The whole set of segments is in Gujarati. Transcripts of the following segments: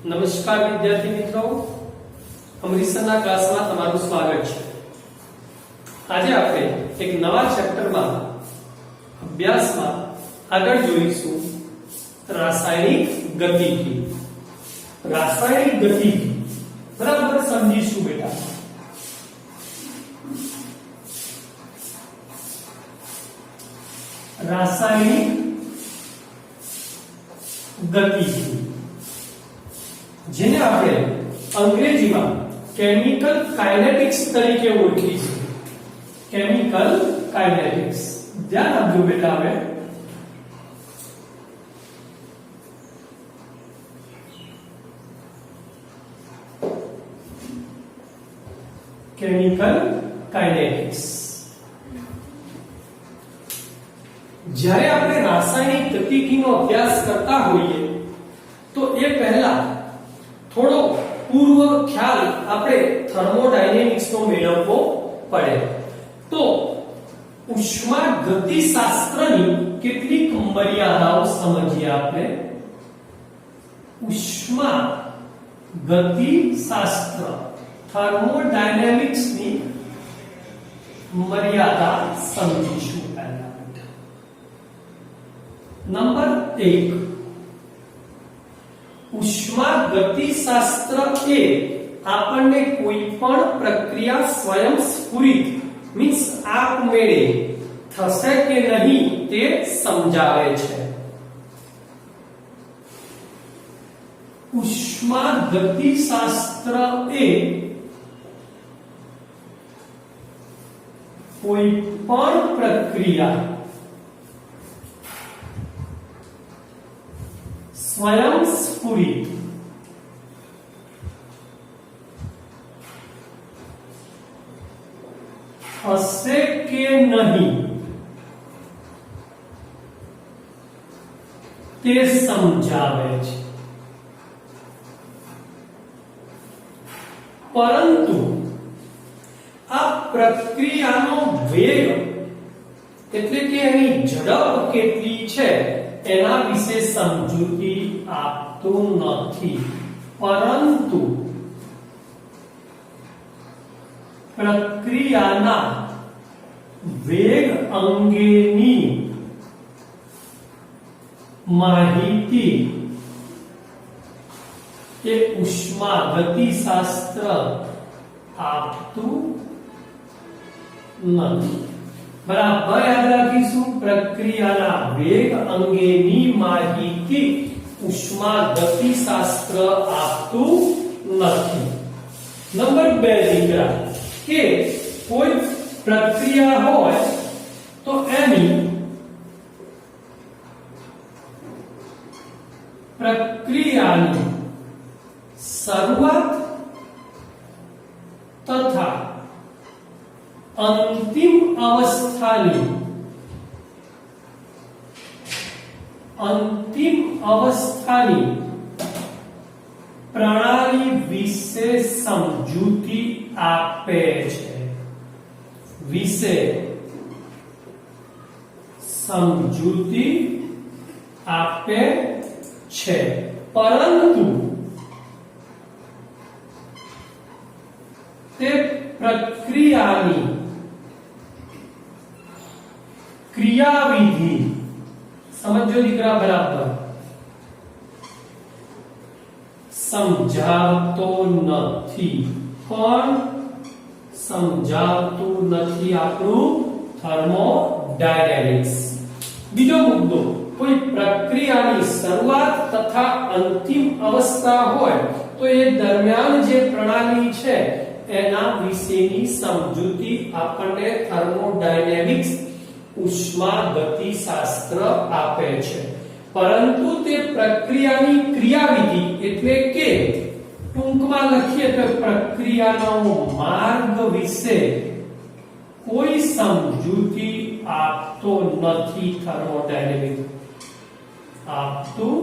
નમસ્કાર વિદ્યાર્થી મિત્રો, અમરીસરના ક્લાસમાં તમારું સ્વાગત છે। આજે આપણે એક નવા ચેપ્ટરમાં અભ્યાસમાં આગળ જોઈશું રાસાયણિક ગતિકી। રાસાયણિક ગતિકી બરાબર સમજીશું બેટા। રાસાયણિક ગતિકી જેને આપણે અંગ્રેજીમાં કેમિકલ કાઇનેટિક્સ તરીકે ઓળખીશું। કેમિકલ કાઇનેટિક્સ ધ્યાન આપજો બેટા। હવે કેમિકલ કાઇનેટિક્સ જ્યારે આપણે રાસાયણિક ગતિકીનો અભ્યાસ કરતા હોઈએ તો એ પહેલા થોડો પૂર્વ ખ્યાલ આપણે થર્મોડાયનેમિક્સ નો મેળવવો પડે। તો ઉષ્મા ગતિશાસ્ત્રની કેટલીક મર્યાદાઓ સમજીએ આપણે। ઉષ્મા ગતિશાસ્ત્ર થર્મોડાયનેમિક્સ ની મર્યાદા સમજીશું પહેલા। નંબર 1, ઉષ્મા ગતિશાસ્ત્ર એ આપણને કોઈ પણ પ્રક્રિયા સ્વયંસ્ફુરિત મીન્સ આપમેળે થશે કે નહીં તે સમજાવે છે। ઉષ્મા ગતિશાસ્ત્ર એ કોઈ પણ પ્રક્રિયા स्वयंस्फुरित हसे के नहीं ते समझावे छे। परंतु आ प्रक्रियानो वेग એટલે કે એની ઝડપ કેટલી છે એના વિશે સમજૂતી આપતું નથી, પરંતુ પ્રક્રિયાના વેગ અંગેની માહિતી એ ઉષ્મા ગતિશાસ્ત્ર આપતું નથી। બરાબર યાદ રાખીશું। પ્રક્રિયાના વેગ અંગેની માહિતી ઉષ્મા ગતિશાસ્ત્ર આપતું નથી। નંબર 2 દીકરા કે કોઈ પ્રક્રિયા હોય તો એની પ્રક્રિયાની શરૂઆત તથા अंतिम अवस्थानी प्रणाली विશે समजूती आपे छे। विશે समजूती आपे छे, परंतु ते प्रक्रियानी क्रियाविधि समझो दीकरा बराबर समझावतो નથી। કોણ સમજાવતું નથી? આપણું થર્મોડાયનેમિક્સ। બીજો મુદ્દો, કોઈ પ્રક્રિયાની શરૂઆત તથા અંતિમ અવસ્થા હોય તો એ દરમિયાન જે પ્રણાલી છે એના વિશેની સમજૂતી આપણને થર્મોડાયનેમિક્સ ઉષ્મા ગતિશાસ્ત્ર આપે છે, પરંતુ તે પ્રક્રિયાની ક્રિયાવિધિ એટલે કે ટૂંકમાં લખીએ તો પ્રક્રિયાનો માર્ગ વિશે કોઈ સમજૂતી આપતો નથી। થર્મોડાયનેમિક્સ આપતું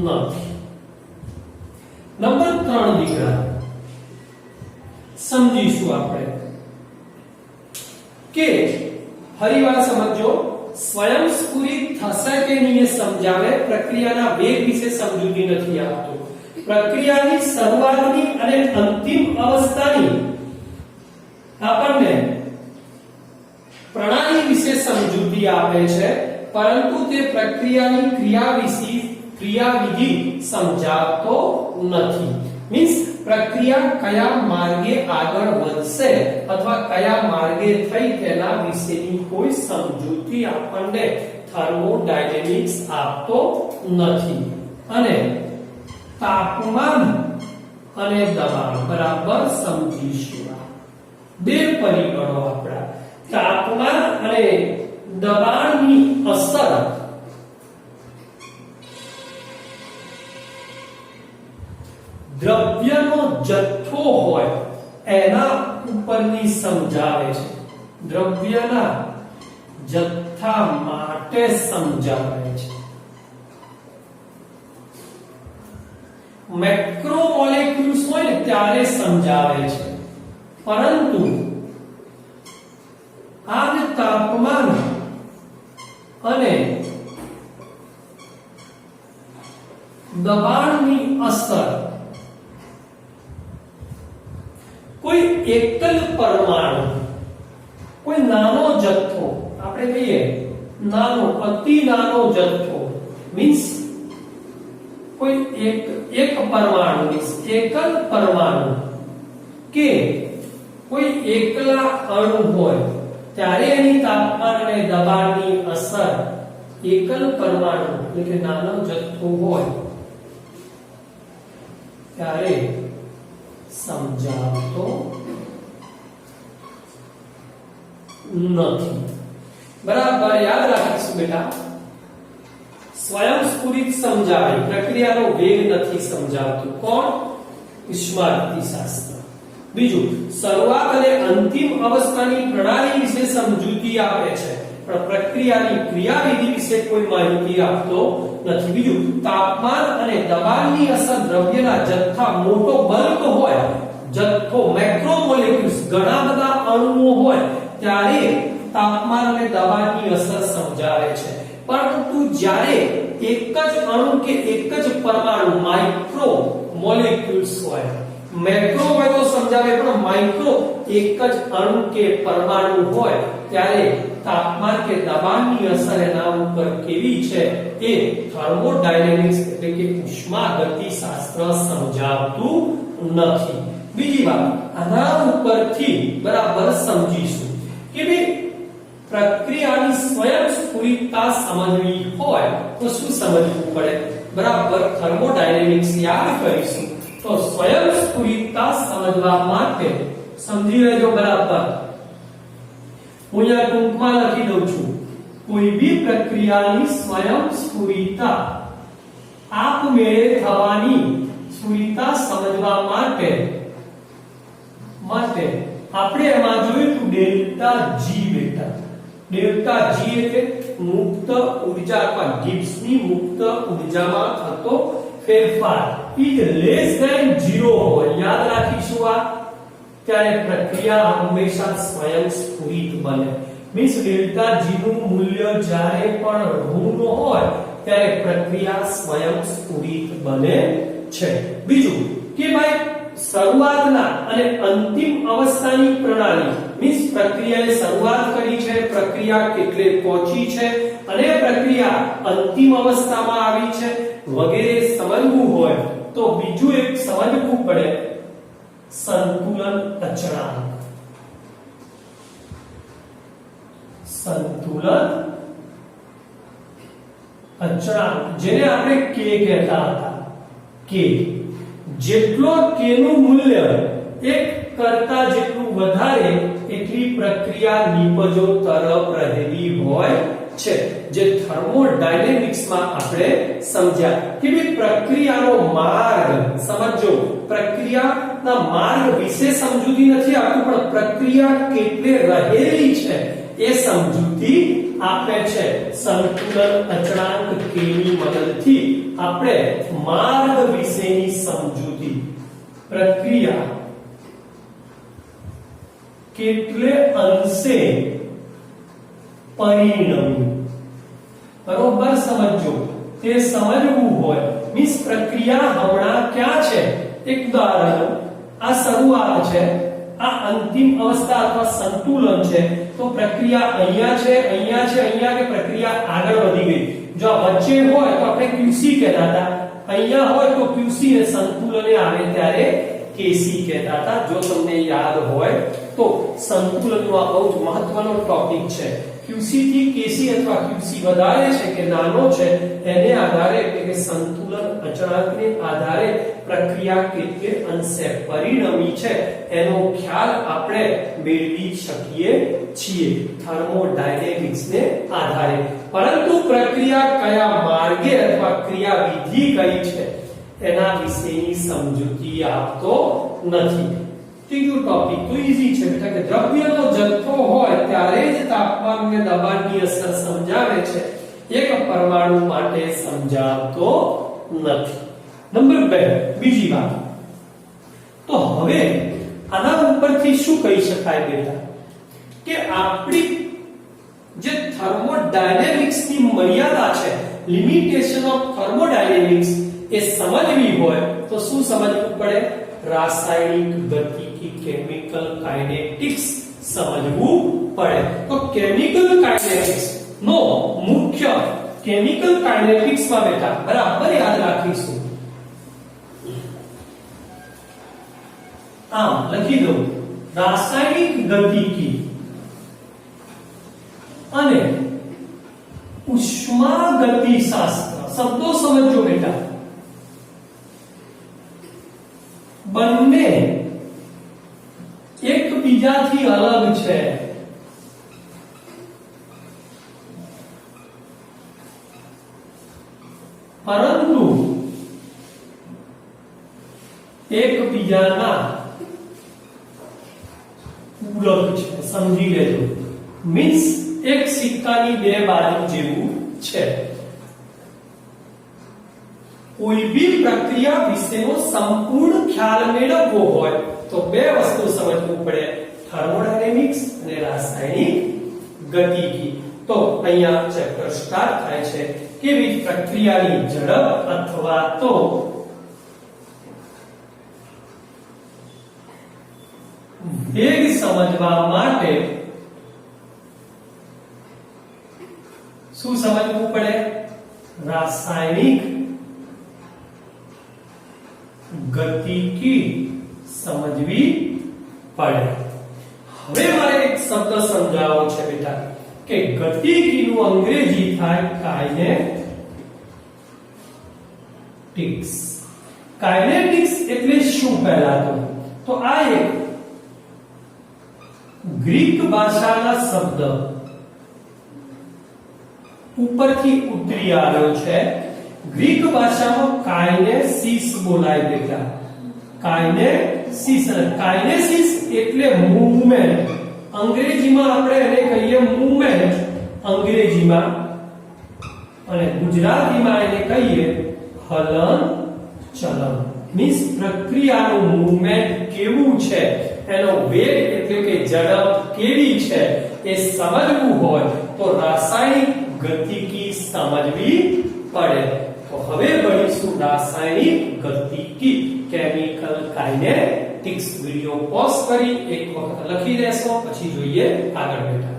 નથી। નંબર 3 દીકરા સમજીશું આપણે કે ફરીવાર સમજો। સ્વયંસ્ફુરિત થશે કે નહીં એ સમજાવે, પ્રક્રિયાના વેગ વિશે સમજૂતી નથી આપતો. પ્રક્રિયાની શરૂઆતની અને અંતિમ અવસ્થાની આપણને પ્રણાલી વિશે સમજૂતી આપે છે, પરંતુ તે પ્રક્રિયાની ક્રિયાવિધિ સમજાવતો નથી. મીન્સ પ્રક્રિયા કયા માર્ગે આગળ વધશે અથવા કયા માર્ગે થઈ તેના વિશેની કોઈ સમજૂતી આપણને થર્મોડાયનેમિક્સ આપતો નથી. અને તાપમાન અને દબાણ બરાબર સમજીશું. બે પરિબળો આપણા તાપમાન અને દબાણની અસર દ્રવ્યનો જથ્થો હોય એના ઉપરની સમજાવે છે. દ્રવ્યના જથ્થા માટે સમજાવે છે. મેક્રોમોલેક્યુલ્સ હોય ને ત્યારે સમજાવે છે, પરંતુ આ તાપમાન અને દબાણની અસર કોઈ એકલ પરમાણુ, કોઈ નાનો જથ્થો, આપણે કહીએ નાનો, અતિ નાનો જથ્થો, મીન્સ કોઈ એક પરમાણુ, એકલ પરમાણુ કે કોઈ એકલા અણુ હોય ત્યારે એની તાપમાન અને દબાણની અસર એકલ પરમાણુ એટલે કે નાનો જથ્થો હોય ત્યારે સમજાવતો નથી. બરાબર યાદ રાખીશું બેટા. સ્વયંસ્ફુરિત સમજાવે, પ્રક્રિયાનો વેગ નથી સમજાવતું. કોણ? ઉષ્માગતિશાસ્ત્ર. બીજું, શરૂઆત અને અંતિમ અવસ્થાની પ્રણાલી વિશે સમજૂતી આપે છે, પણ પ્રક્રિયાની ક્રિયાવિધિ વિશે કોઈ માહિતી આપતો નથી. બીજું, તાપમાન અને દબાણની અસર દ્રવ્યના જથ્થા, મોટો બલ્ક હોય, જથ્થો મેક્રોમોલેક્યુલ્સ, ઘણા બધા અણુઓ હોય ત્યારે તાપમાન અને દબાણની અસર સમજાવે છે. પરંતુ જ્યારે એક જ અણુ કે એક જ પરમાણુ માઇક્રો મોલેક્યુલ્સ હોય, મેક્રો હોય તો સમજાવે, પણ માઇક્રો એક જ અણુ કે પરમાણુ હોય ત્યારે તાપમાન કે દબાણની અસર એના ઉપર કેવી છે એ થર્મોડાયનેમિક્સ એટલે કે ઉષ્માગતિશાસ્ત્ર સમજાવતું નથી. બીજી વાત, આના ઉપરથી બરાબર સમજીશું કે ભાઈ પ્રક્રિયાની સ્વયંસ્ફુરિતતા સમજવી હોય તો શું સમજવું પડે. બરાબર થર્મોડાયનેમિક્સ યાદ કરીશું તો સ્વયંસ્ફુરિતતા સમજવા માટે સમજી લેજો. બરાબર હું અહીંયા ટૂંકમાં લખી દઉં છું. કોઈ બી પ્રક્રિયાની સ્વયંસ્ફુરિતતા આપમેળે થવાની સ્ફુરિતતા સમજવા માટે આપણે એમાં જોયું ડેલ્ટા જી બેટા. ડેલ્ટા જી એટલે મુક્ત ઉર્જા અથવા ગિબ્સની મુક્ત ઉર્જામાં થતો ફેરફાર ઇઝ લેસ ધેન 0 હોય. યાદ રાખીશું આ, ત્યારે પ્રક્રિયા હંમેશા સ્વયંસ્ફુરિત બને. મીન્સ ડેલ્ટા જી નું મૂલ્ય જ્યારે પણ ઋણ હોય ત્યારે પ્રક્રિયા સ્વયંસ્ફુરિત બને છે. બીજું કે ભાઈ શરૂઆતના અને અંતિમ અવસ્થાની પ્રણાલી, મીન્સ પ્રક્રિયાએ શરૂઆત કરી છે, પ્રક્રિયા કેટલે પહોંચી છે અને પ્રક્રિયા અંતિમ અવસ્થામાં આવી છે વગેરે સમજવું હોય તો બીજું એક સમજવું પડે સંતુલન અચળાંક. સંતુલન અચળાંક જેને આપણે કે કહેતા હતા. કે જેટલો કે નું મૂલ્ય 1 કરતા જેટલું વધારે એટલી પ્રક્રિયા નિપજો તરફ રહેલી હોય છે. જે થર્મોડાયનેમિક્સમાં આપણે સમજ્યા કે પ્રક્રિયાનો માર્ગ સમજો. પ્રક્રિયાના માર્ગ વિશે સમજૂતી નથી આપતું, પણ પ્રક્રિયા કેટલે રહેલી છે એ સમજૂતી આપે છે. સંતુલન અચળાંક કે ની મદદથી આપણે માર્ગ વિશેની સમજૂતી, પ્રક્રિયા કેટલે અંશે પરિણમી બરોબર સમજો, તે સમજવું હોય મીન્સ પ્રક્રિયા હમણાં ક્યાં છે. એક ઉદાહરણ, આ શરૂઆત છે, આ અંતિમ અવસ્થા અથવા સંતુલન છે, તો પ્રક્રિયા અહીંયા છે, અહીંયા છે, અહીંયા કે પ્રક્રિયા આગળ વધી ગઈ. જો આ વચ્ચે હોય તો આપણે QC કહેતા હતા, અહીંયા હોય તો QC ને સંતુલને આવે ત્યારે KC કહેતા હતા. જો તમને યાદ હોય તો સંતુલનનો આ બહુ જ મહત્વનો ટોપિક છે. QC થી KC અથવા QC વધારે છે કે નાનો છે એને આધારે એટલે કે સંતુલન અચળાંકને આધારે પ્રક્રિયા કેટલે અંશે પરિણમી છે એનો ખ્યાલ આપણે મેળવી શકીએ છીએ થર્મોડાયનેમિક્સને આધારે. પરંતુ પ્રક્રિયા કયા માર્ગે અથવા ક્રિયાવિધિ કઈ છે એના વિશેની સમજૂતી આપતો નથી. ત્રીજો ટોપિક તો ઈઝી છે બેટા કે દ્રવ્યનો જથ્થો હોય ત્યારે જ તાપમાન અને દબાણની અસર સમજાવે છે, એક પરમાણુ માટે સમજાવતો નથી. નંબર 2, બીજી વાત, તો હવે આના ઉપરથી શું કહી શકાય બેટા કે આપણી જે થર્મોડાયનેમિક્સની મર્યાદા છે, લિમિટેશન ઓફ થર્મોડાયનેમિક્સ એ સમજવી હોય તો શું સમજવું પડે? રાસાયણિક ગતિકી, કેમિકલ કાઇનેટિક્સ સમજવું પડે. તો કેમિકલ કાઇનેટિક્સ નો મુખ્ય કેમિકલ કાઇનેટિક્સ માં બેટા બરાબર યાદ રાખીશું. આમ લખી દો, રાસાયણિક ગતિકી અને ઉષ્માગતિશાસ્ત્ર. શબ્દો સમજો બેટા, બંને એકબીજાથી અલગ છે. પરંતુ એકબીજાના પૂરક છે. સમજી લેજો, મીન્સ એક સિક્કાની બે બાજુ જેવું છે. કોઈ બી પ્રક્રિયા વિશેનો સંપૂર્ણ ખ્યાલ મેળવવો હોય તો બે વસ્તુ સમજવું પડે, થર્મોડાયનેમિક્સ અને રાસાયણિક ગતિકી. તો અહીંયા ચેપ્ટર સ્ટાર્ટ થાય છે કેવી પ્રક્રિયાની ઝડપ અથવા તો વેગ સમજવા માટે શું સમજવું પડે? રાસાયણિક ગતિકી સમજવી પડે. હવે મારે એક શબ્દ સમજાવવો છે બેટા કે ગતિકીનું અંગ્રેજી થાય કાઇનેટિક્સ. કાઇનેટિક્સ એટલે શું પહેલા તો આ એક ગ્રીક ભાષાના શબ્દ ઉપરથી ઉતરી આવ્યો છે. ગ્રીક ભાષામાં કાઇનેસિસ બોલાય બેટા, કાઇનેસિસ. કાઇનેસિસ એટલે મૂવમેન્ટ. અંગ્રેજીમાં આપણે એને કહીએ મૂવમેન્ટ અંગ્રેજીમાં, અને ગુજરાતીમાં એને કહીએ હલન ચલન. મીન્સ પ્રક્રિયાનું મૂવમેન્ટ કેવું છે, એનો વેગ એટલે કે ઝડપ કેવી છે એ સમજવું હોય તો રાસાયણિક ગતિકી સમજવી પડે. તો હવે ભણીશું રાસાયણિક ગતિકી, કેમિકલ કાઇનેટિક્સ. વિડિયો પોઝ કરી એક વખત લખી લેશો, પછી જોઈએ આગળ બેટા.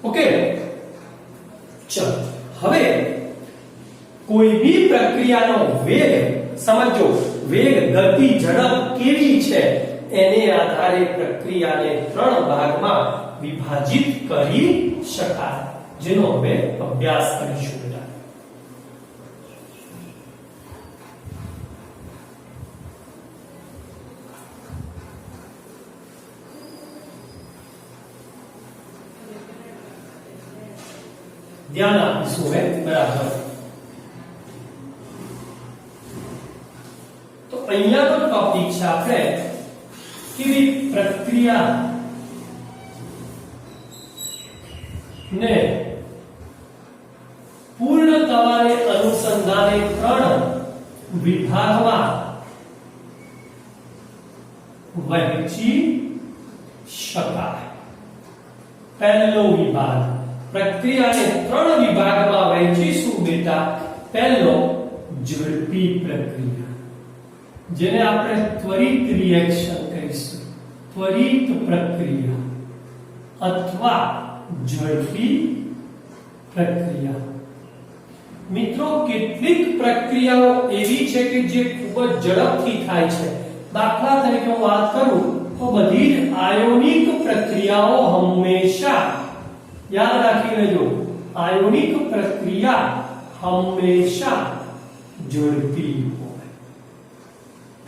ઓકે, ચલો હવે કોઈ બી પ્રક્રિયાનો વેગ સમજો, વેગ, ગતિ, ઝડપ કેવી છે એને આધારે પ્રક્રિયાને 3 ભાગમાં વિભાજિત કરી શકાય, જેનો હવે અભ્યાસ કરીશું બેટા. ધ્યાન આપીશું હે બરાબર. તો અહીંયા નો ટોપિક છે આપણે કેવી પ્રક્રિયા ને પૂર્ણ થવાને અનુસંધાને 3 વિભાગમાં વહેંચી શકાય. પહેલો વિભાગ, પ્રક્રિયાને 3 વિભાગમાં વહેંચીશું બેટા. પહેલો ઝડપી પ્રક્રિયા, જેને આપણે ત્વરિત રિએક્શન કહીશું, ત્વરિત પ્રક્રિયા અથવા ઝડપી પ્રક્રિયા. મિત્રો, કેટલીક પ્રક્રિયાઓ એવી છે કે જે ખૂબ જ ઝડપથી થાય છે. દાખલા તરીકે હું વાત કરું તો બધી જ આયોનિક પ્રક્રિયાઓ હંમેશા યાદ રાખી લેજો, આયોનિક પ્રક્રિયા હંમેશા ઝડપી હોય.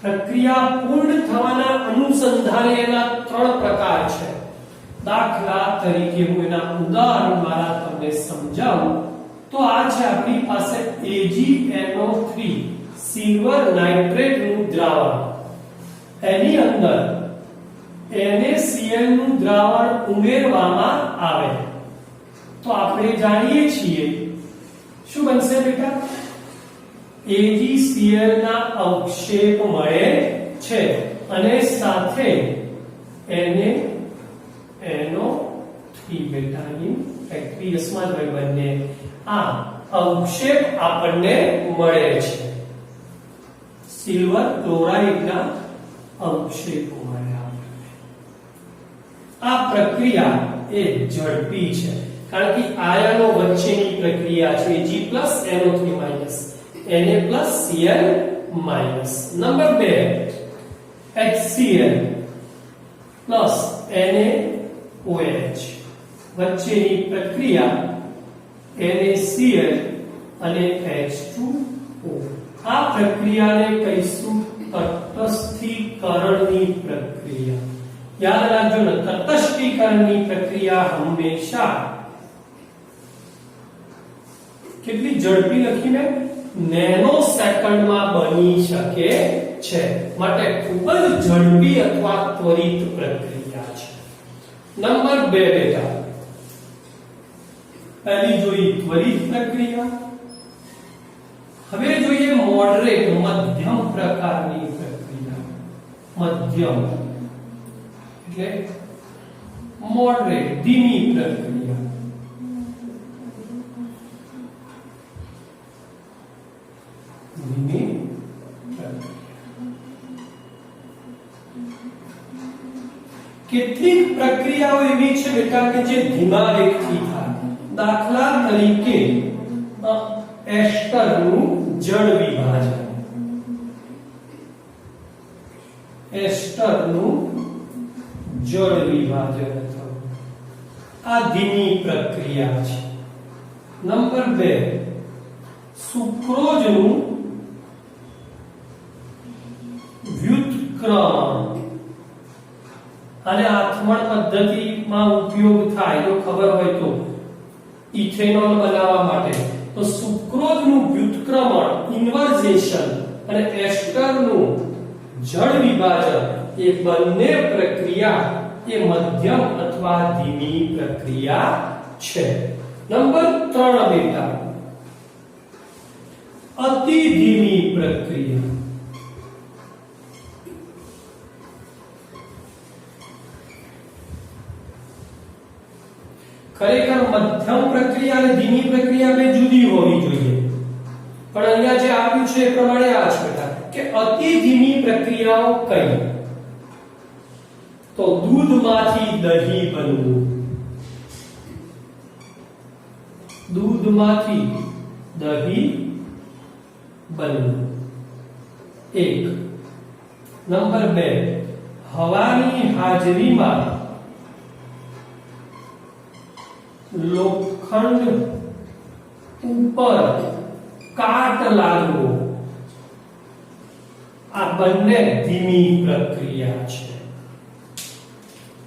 પ્રક્રિયા પૂર્ણ થવાના અનુસંધાને એના 3 પ્રકાર છે. દાખલા તરીકે હું એના ઉદાહરણ દ્વારા તમને સમજાવું તો આ છે આપણી પાસે AgNO3 સિલ્વર નાઇટ્રેટ નું દ્રાવણ. એની અંદર NaCl નું દ્રાવણ ઉમેરવામાં આવે તો આપણે જાણીએ છીએ શું બનશે બેટા? AgCl ના અવક્ષેપ મળે છે અને સાથે NaNO3 બેટાની એક્વિયસમાં બંને આ અવક્ષેપ આપણને મળે છે. સિલ્વર ક્લોરાઇડના અવક્ષેપો મળે આપણને. આ પ્રક્રિયા એ ઝડપી છે કારણ કે આયનો વચ્ચેની પ્રક્રિયા છે. Ag+NO3- Na+Cl-. Number 2, HCl plus NaOH વચ્ચેની પ્રક્રિયા NaCl અને H2O. આ પ્રક્રિયાને કહીશું તટસ્થીકરણની પ્રક્રિયા. યાદ રાખજો ને, તટસ્થીકરણની પ્રક્રિયા હંમેશા કેટલી ઝડપી લખીને નેનો સેકન્ડમાં બની શકે છે, માટે ખૂબ જ ઝડપી અથવા ત્વરિત પ્રક્રિયા છે. નંબર 2 બેટા, પહેલી જોઈ ત્વરિત પ્રક્રિયા. હવે જોઈએ મોડરેટ, મધ્યમ પ્રકારની પ્રક્રિયા. મધ્યમ એટલે મોડરેટ, ધીમી પ્રક્રિયા. ધીમી પ્રક્રિયા. કેટલીક પ્રક્રિયાઓ એવી છે બેટા કે જે ધીમા વેગથી થાય. દાખલા તરીકે એસ્ટરનું જળ વિભાજન. એસ્ટરનું જળ વિભાજન થવું આ ધીમી પ્રક્રિયા છે. નંબર 2, સુક્રોઝનું વ્યુત્ક્રમણ. અને આથમણ પદ્ધતિમાં ઉપયોગ થાય, જો ખબર હોય તો, ઇથેનોલ બનાવવા માટે. તો સુક્રોઝનું વ્યુત્ક્રમણ ઇન્વર્ઝેશન અને એસ્ટરનું જળ વિભાજન એ બંને પ્રક્રિયા એ મધ્યમ અથવા ધીમી પ્રક્રિયા છે. નંબર 3 બેટા, અતિ ધીમી પ્રક્રિયા. ખરેખર મધ્યમ પ્રક્રિયા અને ધીમી પ્રક્રિયા બે જુદી હોવી જોઈએ, પણ અહીંયા જે આપ્યું છે એ પ્રમાણે આ છે બેટા કે અતિ ધીમી પ્રક્રિયાઓ કઈ? તો દૂધમાંથી દહીં બનવું. દૂધમાંથી દહીં બનવું 1. નંબર 2, હવાની હાજરીમાં લોખંડ ઉપર કાટ લાગવો. આ બંને ધીમી પ્રક્રિયા છે.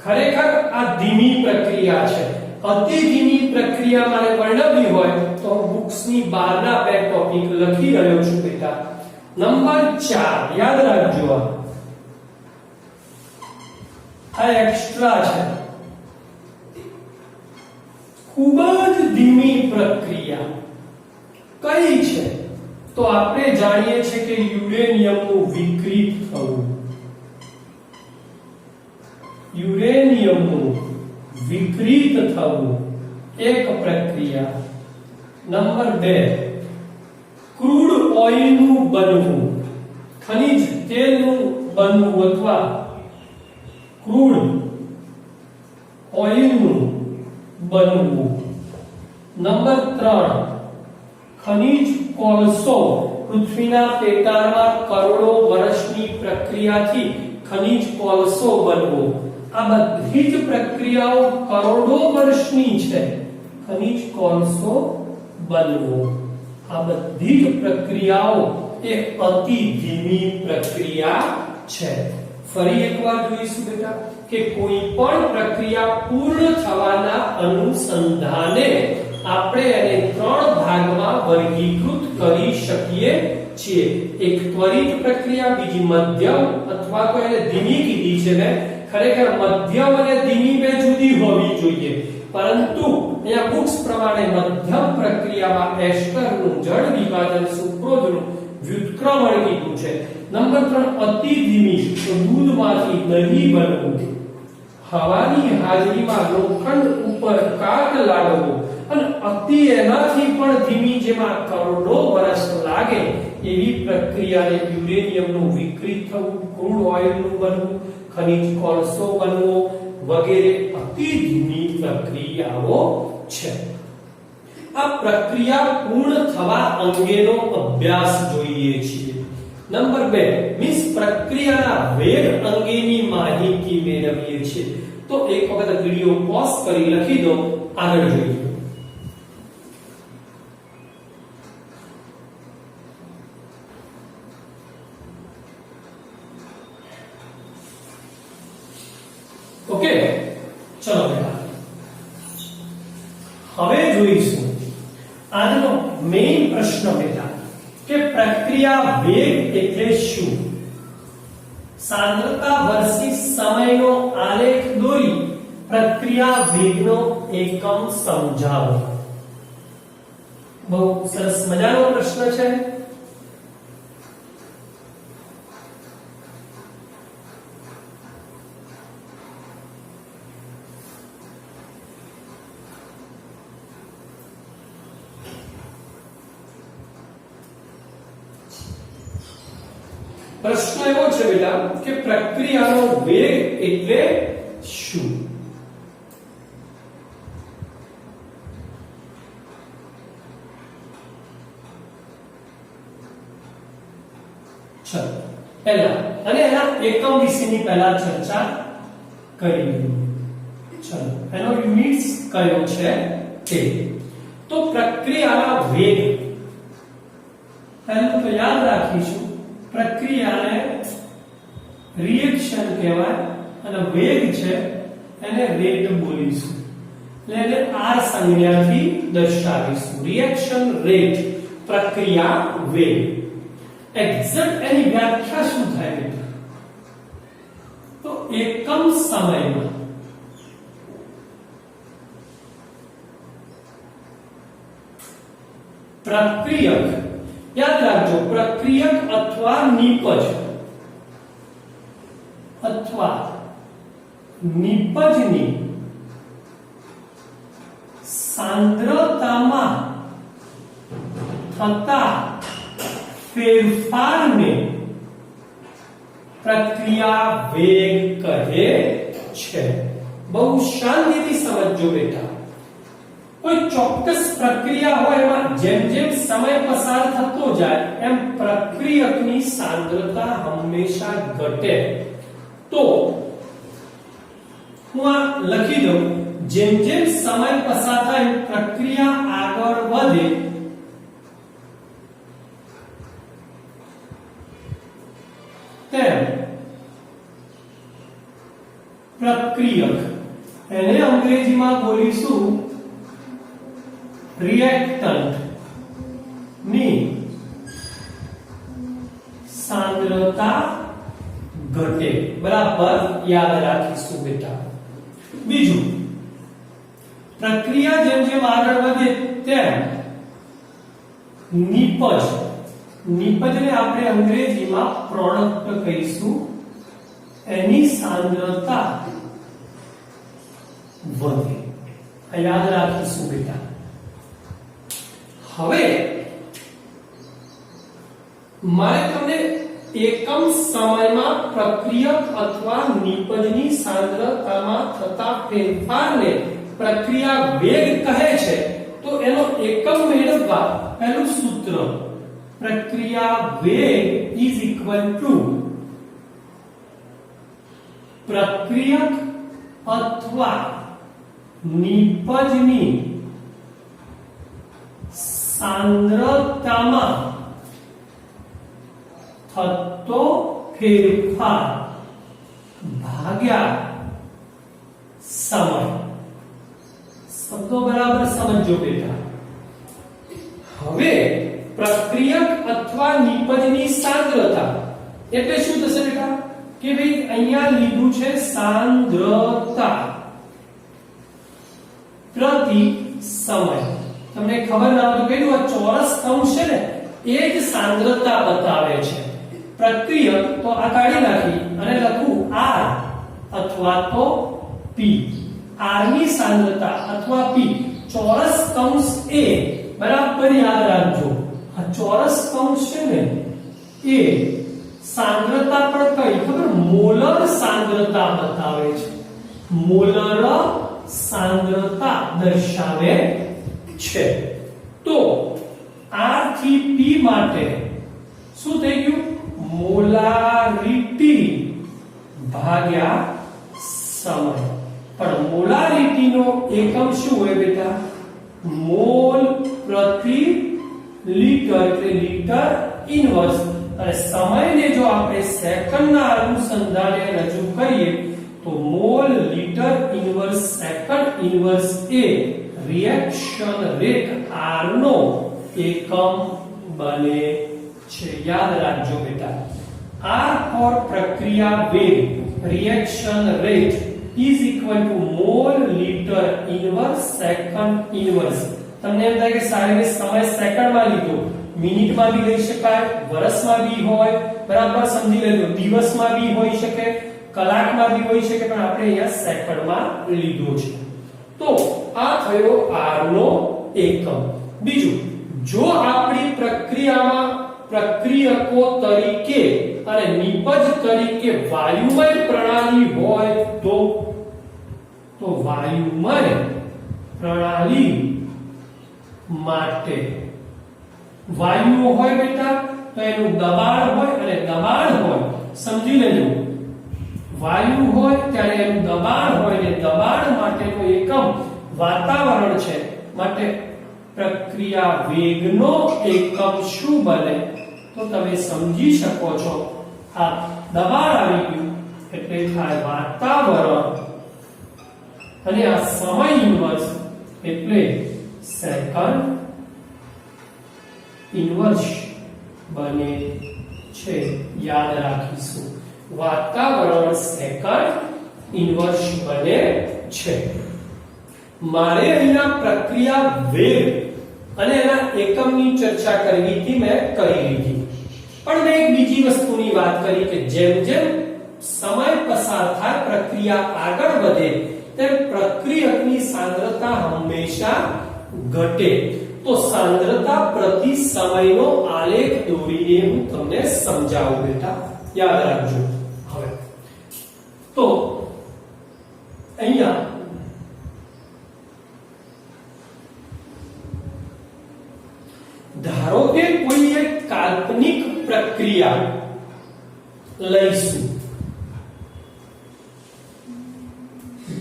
ખરેખર આ ધીમી પ્રક્રિયા છે. અતિ ધીમી પ્રક્રિયા મારે વર્ણવવી હોય તો બુક્સની બહારના 2 ટોપિક લખી રહ્યો છું બેટા. નંબર 4 યાદ રાખજો, આ એક્સ્ટ્રા છે. ખૂબ જ ધીમી પ્રક્રિયા કઈ છે? તો આપણે જાણીએ છીએ કે યુરેનિયમનું વિકૃત થવું. યુરેનિયમનું વિકૃત થવું એક પ્રક્રિયા. નંબર 2 ક્રૂડ ઓઇલનું બનવું, ખનિજ તેલનું બનવું અથવા ક્રૂડ ઓઇલનું બનવું. નંબર 3 ખનિજ કોલસો પૃથ્વીના પેટાળમાં કરોડો વર્ષની પ્રક્રિયાથી ખનિજ કોલસો બનવો. આ બધી જ પ્રક્રિયાઓ કરોડો વર્ષની છે. ખનિજ કોલસો બનવો, આ બધી જ પ્રક્રિયાઓ એ અતિ ધીમી પ્રક્રિયા છે. ફરી એકવાર જોઈશું બેટા કે કોઈ પણ પ્રક્રિયા પૂર્ણ થવાના અનુસંધાને આપણે એને 3 ભાગમાં વર્ગીકૃત કરી શકીએ છીએ. એક ત્વરિત પ્રક્રિયા, બીજી મધ્યમ અથવા તો એને ધીમી કીધી છે ને. ખરેખર મધ્યમ અને ધીમી બે જુદી હોવી જોઈએ, પરંતુ અહીંયા બુક્સ પ્રમાણે મધ્યમ પ્રક્રિયામાં એસ્ટરનું જળ વિભાજન, સુક્રોઝનું વ્યુત્ક્રમણ કીધું છે. નંબર 3 અતિ ધીમી, તો દૂધમાંથી દહીં બનવું, હવાની હાજરીમાં લોખંડ ઉપર કાટ લાગવો, અને અતિ એનાથી પણ ધીમી જેમાં કરોડો વર્ષ લાગે એવી પ્રક્રિયાને યુરેનિયમનું વિકૃત થવું, ક્રૂડ ઓઇલનું બનવું, ખનિજ કોલસો બનવો વગેરે અતિ ધીમી પ્રક્રિયાઓ છે. આ પ્રક્રિયા પૂર્ણ થવા અંગેનો અભ્યાસ જોઈએ છીએ. નંબર 2 મીન્સ પ્રક્રિયાના વેગ અંગેની માહિતી મેળવીએ છીએ. તો એક વખત વિડિયો પોઝ કરી લખી દો, આગળ જોઈએ. ઓકે, ચલો બેટા હવે જોઈશું આજનો મેઇન પ્રશ્ન બેટા કે પ્રક્રિયા વેગ એટલે શું. સાંદ્રતા વર્સિસ સમયનો આલેખ દોરી પ્રક્રિયા વેગનો એકમ સમજાવો. બહુ સરસ મજાનો પ્રશ્ન છે. પ્રશ્ન એવો છે બેટા કે પ્રક્રિયાનો વેગ એટલે શું. ચલો પહેલા અને એના એકમ વિશેની પહેલા ચર્ચા કરી લઈએ. ચલો એનો યુનિટ્સ કયો છે તે. તો પ્રક્રિયાના વેગ પહેલું તો યાદ રાખીશું, પ્રક્રિયાને રિએક્શન કહેવાય અને વેગ છે એને રેટ બોલીશું. એટલે એને r સંજ્ઞાથી દર્શાવીશું. રિએક્શન રેટ, પ્રક્રિયા વેગ. એક્ઝેક્ટ એની વ્યાખ્યા શું થાય બેટા? તો એકમ સમયમાં પ્રક્રિયક, યાદ રાખજો, પ્રક્રિયક અથવા નિપજની સાંદ્રતામાં થતા ફેરફારને પ્રક્રિયા વેગ કહે છે. બહુ શાંતિથી સમજજો બેટા. કોઈ ચોક્કસ પ્રક્રિયા હોય એમાં જેમ જેમ સમય પસાર થતો જાય એમ પ્રક્રિયકની સાંદ્રતા હંમેશા ઘટે. તો હું આ લખી દઉં, જેમ જેમ સમય પસાર થાય પ્રક્રિયા આગળ વધે તેમ પ્રક્રિયક, એને અંગ્રેજીમાં બોલીશું રિએક્ટન્ટ, ની સાંદ્રતા ઘટે. બરાબર યાદ રાખીશું બેટા. બીજું, પ્રક્રિયા જેમ જેમ આગળ વધે તેમ નિપજને આપણે અંગ્રેજીમાં પ્રોડક્ટ કહીશું, એની સાંદ્રતા વધે. આ યાદ રાખીશું બેટા. હવે મારે તમને એકમ સમયમાં પ્રક્રિયક અથવા નિપજની સાંદ્રતામાં થતા ફેરફારને પ્રક્રિયા વેગ કહે છે. તો એનો એકમ મેળવવા પહેલું સૂત્ર પ્રક્રિયા વેગ ઇઝ ઇક્વલ ટુ પ્રક્રિયક અથવા નિપજની સાંદ્રતામાં થતો ફેરફાર ભાગ્યા સમય. શબ્દો બરાબર સમજો બેટા. હવે પ્રક્રિયક અથવા નિપજની સાંદ્રતા એટલે શું થશે બેટા કે ભાઈ અહીંયા લીધું છે સાંદ્રતા પ્રતિ સમય. તમને ખબર ના હોય તો કહી દઉં, આ ચોરસ કૌંસ છે ને એ જ સાંદ્રતા બતાવે છે. પ્રક્રિયક તો આ કાઢી નાખી અને લખું R અથવા તો P. R ની સાંદ્રતા અથવા P ચોરસ કૌંસ A બરાબર યાદ રાખજો. આ ચોરસ કૌંસ છે ને એ સાંદ્રતા પણ કઈ ખબર મોલર સાંદ્રતા બતાવે છે. મોલર સાંદ્રતા દર્શાવે છે. તો R થી P માટે શું થઈ ગયું મોલારિટી ભાગ્યા સમય. પણ મોલારિટી નો એકમ શું હોય બેટા મોલ પ્રતિ લિટર એટલે લિટર ઇન્વર્સ. અને સમયને જો આપણે સેકન્ડના અનુસંધાને રજૂ કરીએ તો mole litre inverse second inverse એ રિએક્શન રેટ R નો એકમ બને છે. યાદ રાખજો બેટા. R for પ્રક્રિયા વેગ reaction rate is equal to mol liter inverse second inverse. તમને એમ થાય કે સાહેબ સમય સેકન્ડમાં લીધો, મિનિટમાં બી લઈ શકાય, વર્ષમાં બી હોય, બરાબર સમજી લેજો. દિવસમાં બી હોઈ શકે, કલાકમાં બી હોઈ શકે, પણ આપણે અહીંયા સેકન્ડમાં લીધો છે. તો આ થયો R નો એકમ. બીજું, જો આપણી પ્રક્રિયામાં પ્રક્રિયકો તરીકે અને નિપજ તરીકે વાયુમય પ્રણાલી હોય તો વાયુમય પ્રણાલી માટે વાયુઓ હોય બેટા તો એનું દબાણ હોય અને દબાણ હોય સમજી લેજો. વાયુ હોય ત્યારે એનું દબાણ હોય અને દબાણ માટેનો એકમ વાતાવરણ છે. માટે પ્રક્રિયા વેગનો એકમ શું બને તો તમે સમજી શકો છો. આ દબાણ આવી ગયું એટલે થાય વાતાવરણ અને આ સમય ઇન્વર્સ એટલે સેકન્ડ ઇન્વર્સ બને છે. યાદ રાખીશું વાતાવરણ સેકન્ડ ઇન્વર્સ બને છે. મારે અહીંયા પ્રક્રિયા વેગ અને એના એકમની ચર્ચા કરવી હતી, મેં કરી લીધી. પણ મેં એક બીજી વસ્તુની વાત કરી કે જેમ જેમ સમય પસાર થાય પ્રક્રિયા આગળ વધે તેમ પ્રક્રિયકની સાંદ્રતા હંમેશા ઘટે. તો સાંદ્રતા પ્રતિ સમયનો આલેખ દોરીને હું તમને સમજાવું બેટા. યાદ રાખજો. હવે તો અહીંયા ધારો કે કોઈ એક કાલ્પનિક પ્રક્રિયા લઈશું.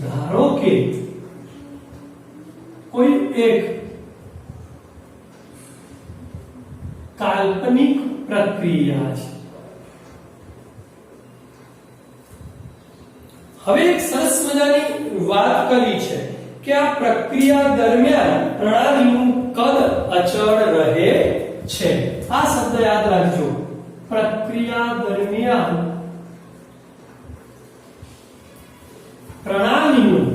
ધારો કે કોઈ એક કાલ્પનિક પ્રક્રિયા છે. હવે એક સરસ મજાની વાત કરી છે કે આ પ્રક્રિયા દરમિયાન પ્રણાલીનું કદ અચળ રહે છે. આ શબ્દ યાદ રાખજો. પ્રક્રિયા દરમિયાન પ્રણાલીનું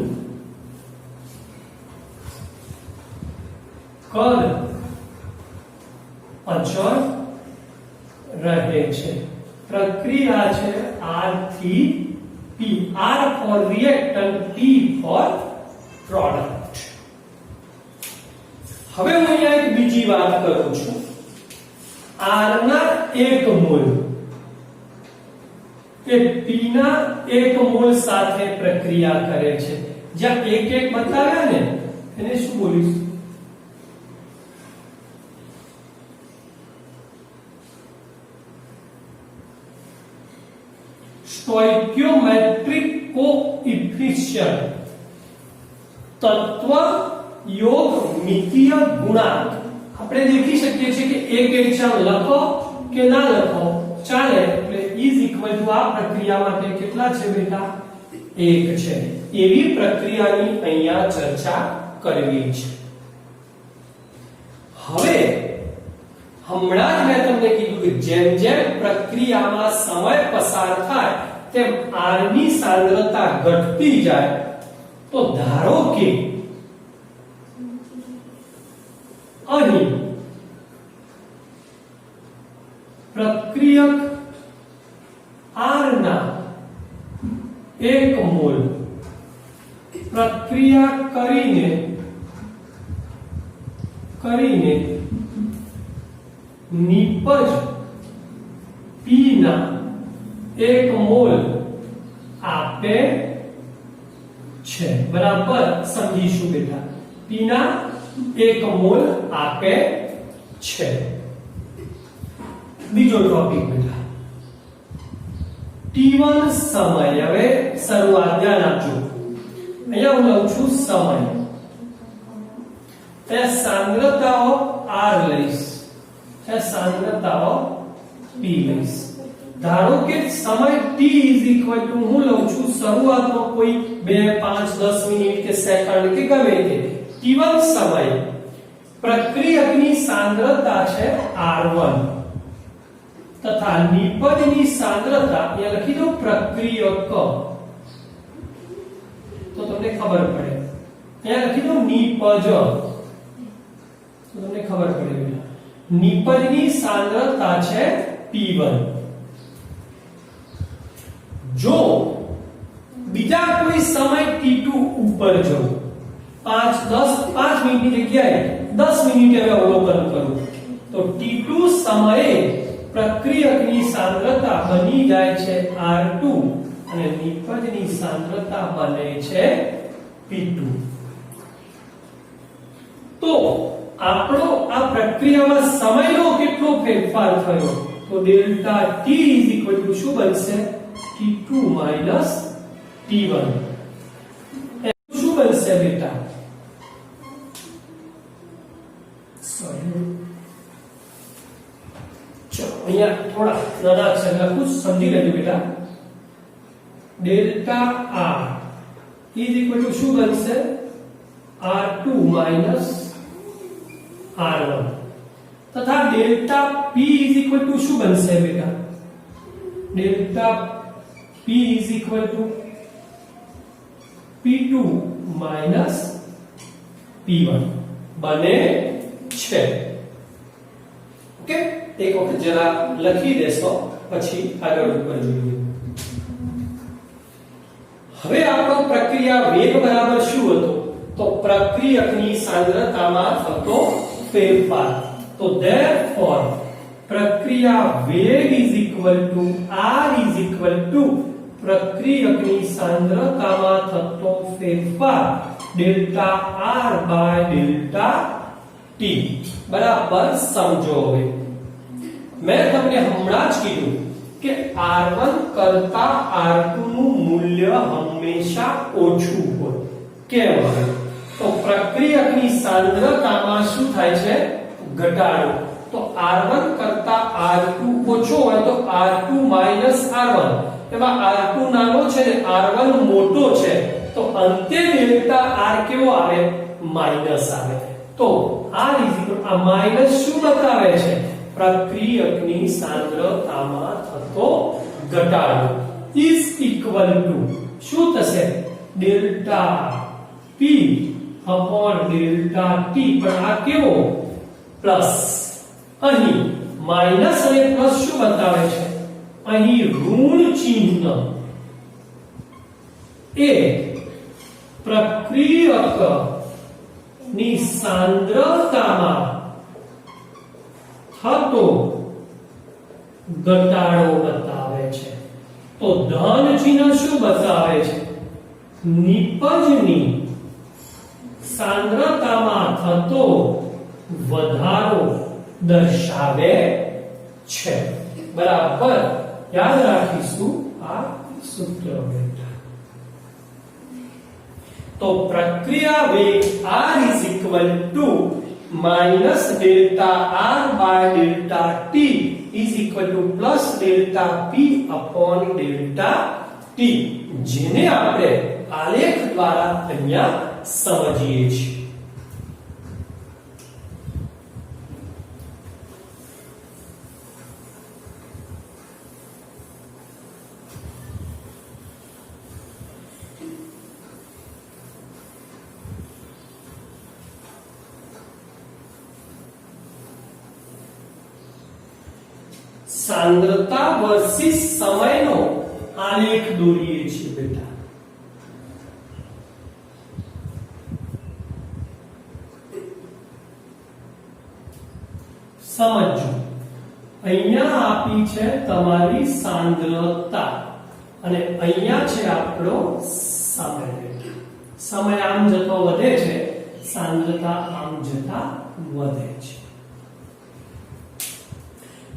કદ અચળ રહે છે. પ્રક્રિયા છે R થી P. R for reactant, P for product. હવે હું અહીંયા એક બીજી વાત કરું છું. R ના 1 મોલ એ P ના 1 મોલ સાથે પ્રક્રિયા કરે છે. જ્યાં 1 બતાવ્યા ને એને શું બોલીશ? સ્ટોઇકિયોમેટ્રિક કોએફિશિયન્ટ, તત્વ યોગ મિતીય ગુણાંક. આપણે દેખી શકીએ છીએ કે એક એક્ઝામ લખો કે ના લખો ચાલે, એટલે ઇઝ ઇક્વલ ટુ આ પ્રક્રિયા માટે કેટલા છે બેટા? 1 છે. એવી પ્રક્રિયાની અહીંયા ચર્ચા કરવી છે. હવે હમણાં જ મેં તમને કીધું કે જેમ જેમ પ્રક્રિયામાં સમય પસાર થાય તેમ R ની સાંદ્રતા ઘટતી જાય. તો ધારો કે અહીં પ્રક્રિયક R ના 1 મોલ પ્રક્રિયા કરીને નિપજ P ના 1 મોલ આપે છે. બરાબર સમજીશું બેટા? P ના 1 મોલ આપે છે. બીજો ટોપિક બેટા T1 સમય. હવે શરૂઆત ધ્યાન આપજો. અહીંયા હું લઉં છું સમય. એ સાંદ્રતાઓ R લઈશ, એ સાંદ્રતાઓ P લઈશ. ધારો કે સમય T હું લઉં છું શરૂઆતનો કોઈ 2 5 10 મિનિટ કે સેકન્ડ કે ગમે તે T1 સમય પ્રક્રિયકની સાંદ્રતા છે R1 તથા નિપજની સાંદ્રતા અહીંયા લખી દો પ્રક્રિયક, તો તમને ખબર પડે. અહીંયા લખી દો નિપજ, તો તમને ખબર પડે. નિપજની સાંદ્રતા છે P1. જો બીજા કોઈ સમય T2 ઉપર જવું, 5 મિનિટની જગ્યાએ 10 મિનિટે હવે અવલોકન કરું, તો T2 સમયે પ્રક્રિયકની સાંદ્રતા બની જાય છે R2 અને નિપજની સાંદ્રતા બને છે P2. તો આપણો આ પ્રક્રિયામાં સમયનો કેટલો ફેરફાર થયો? તો ડેલ્ટા T શું બનશે? T2 minus T1. શું બનશે બેટા? સોરી, ચલો અહીંયા થોડા નાના અક્ષર લખું, સમજી લેજો બેટા. ડેલ્ટા R શું બનશે? R2 minus R1 તથા ડેલ્ટા P શું બનશે બેટા? Delta P P2 minus P1 બને છે. ઓકે, એક વખત જરા લખી દેશો પછી આગળ ઉપર જોઈએ. હવે આપણો પ્રક્રિયા વેગ બરાબર શું હતો? તો પ્રક્રિયકની સાંદ્રતામાં થતો ફેરફાર. તો therefore પ્રક્રિયા વેગ R પ્રક્રિયકની સાંદ્રતામાં થતો ફેરફાર delta R by delta T. બરાબર સમજો. હવે મેં તમને હમણાં જ કીધું કે R1 કરતા R2 નું મૂલ્ય હંમેશા ઓછું હોય. કેમ? તો પ્રક્રિયકની સાંદ્રતામાં શું થાય છે? ઘટાડો. તો R1 કરતા R2 ઓછો હોય તો R2 minus R1. એમાં R2 નાનો છે ને R1 મોટો છે, તો અંતે ડેલ્ટા R કેવો આવે? માઈનસ આવે. તો R આ માઈનસ શું બતાવે છે? પ્રક્રિયકની સાંદ્રતામાં થતો ઘટાડો ઇઝ ઇક્વલ ટુ શું થશે? Delta P upon delta T. પણ આ કેવો? પ્લસ. અહીં માઈનસ અને પ્લસ શું બતાવે છે? અહીં ઋણ ચિહ્ન એ પ્રક્રિયક ની સાંદ્રતામાં થતો ઘટાડો બતાવે છે. તો ધન ચિહ્ન શું બતાવે છે? નિપજની સાંદ્રતામાં થતો વધારો દર્શાવે છે. બરાબર યાદ રાખીશું આ સૂત્ર બેટા. તો પ્રક્રિયા વેગ r is equal to minus delta r by delta t is equal to plus delta p upon delta t, જેને આપણે આલેખ દ્વારા અહીંયા સમજીએ છીએ. सांद्रता वर्सेस समयનો આલેખ દોરીએ છીએ બેટા. સમજો અહીંયા આપી છે તમારી સાંદ્રતા અને અહીંયા છે આપણો સમય. સમય આમ જતો વધે છે, સાંદ્રતા આમ જતા વધે છે.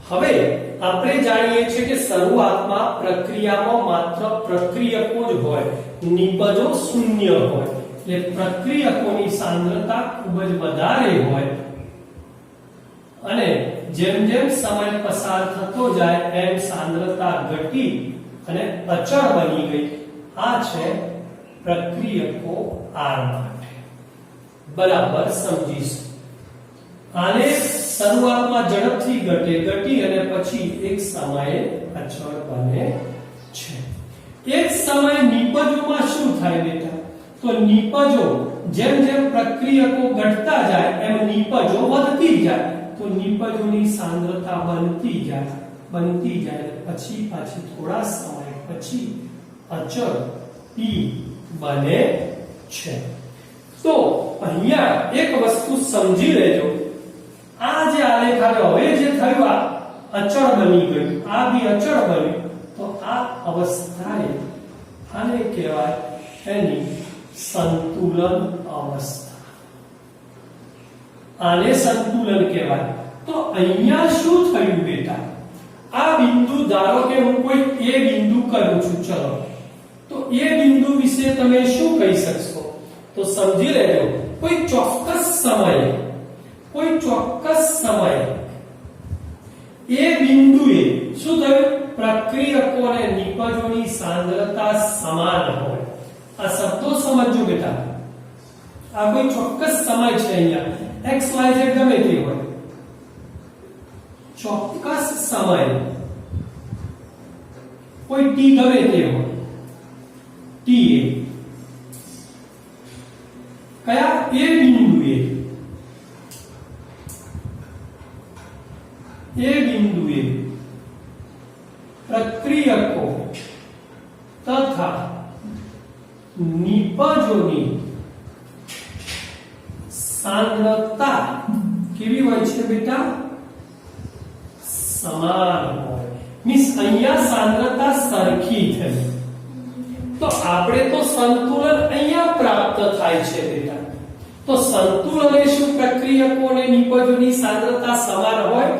હવે આપણે જાણીએ છીએ કે શરૂઆતમાં પ્રક્રિયામાં માત્ર પ્રક્રિયકો જ હોય, નિપજો શૂન્ય હોય. એટલે પ્રક્રિયકોની સાંદ્રતા ખૂબ જ વધારે હોય અને જેમ જેમ સમય પસાર થતો જાય એમ સાંદ્રતા ઘટી અને અચળ બની ગઈ. આ છે પ્રક્રિયકો R માટે. બરાબર સમજીશું. આને શરૂઆતમાં ઝડપથી ઘટી અને પછી એક સમયે અચળ બને છે. એક સમયે નિપજોમાં શું થાય બેટા? તો નિપજો જેમ જેમ પ્રક્રિયકો ઘટતા જાય એમ નિપજો વધતી જાય. તો નિપજોની સાંદ્રતા બનતી જાય પછી પાછી થોડા સમય પછી અચળ p બને છે. તો અહીંયા એક વસ્તુ સમજી લેજો. આ જે આલેખ આવ્યો, હવે જે થયું આ અચળ બની ગયું, આ બી અચળ બન્યું. તો આ અવસ્થાએ આને કહેવાય એની સંતુલન અવસ્થા. આને સંતુલન કહેવાય. તો અહીંયા શું થયું બેટા? આ બિંદુ ધારો કે હું કોઈ એ બિંદુ કરું છું. ચલો તો એ બિંદુ વિશે તમે શું કહી શકશો? તો સમજી લેજો કોઈ ચોક્કસ સમયે એ બિંદુએ શું થયું? પ્રક્રિયકો અને નિપજોની સાંદ્રતા સમાન હોય. આ શબ્દો સમજો બેટા. આ કોઈ ચોક્કસ સમય છે, અહીંયા x y z ગમે તે હોય, ચોક્કસ સમય કોઈ t ગમે તે હોય, t કયા એ બિંદુએ પ્રક્રિયકો તથા નિપજોની સાંદ્રતા કેવી હોય છે બેટા? સમાન હોય. મીન્સ અહીંયા સાંદ્રતા સરખી થઈ. તો આપણે તો સંતુલન અહીંયા પ્રાપ્ત થાય છે બેટા. તો સંતુલન એ શું? પ્રક્રિયકો અને નિપજોની સાંદ્રતા સમાન હોય?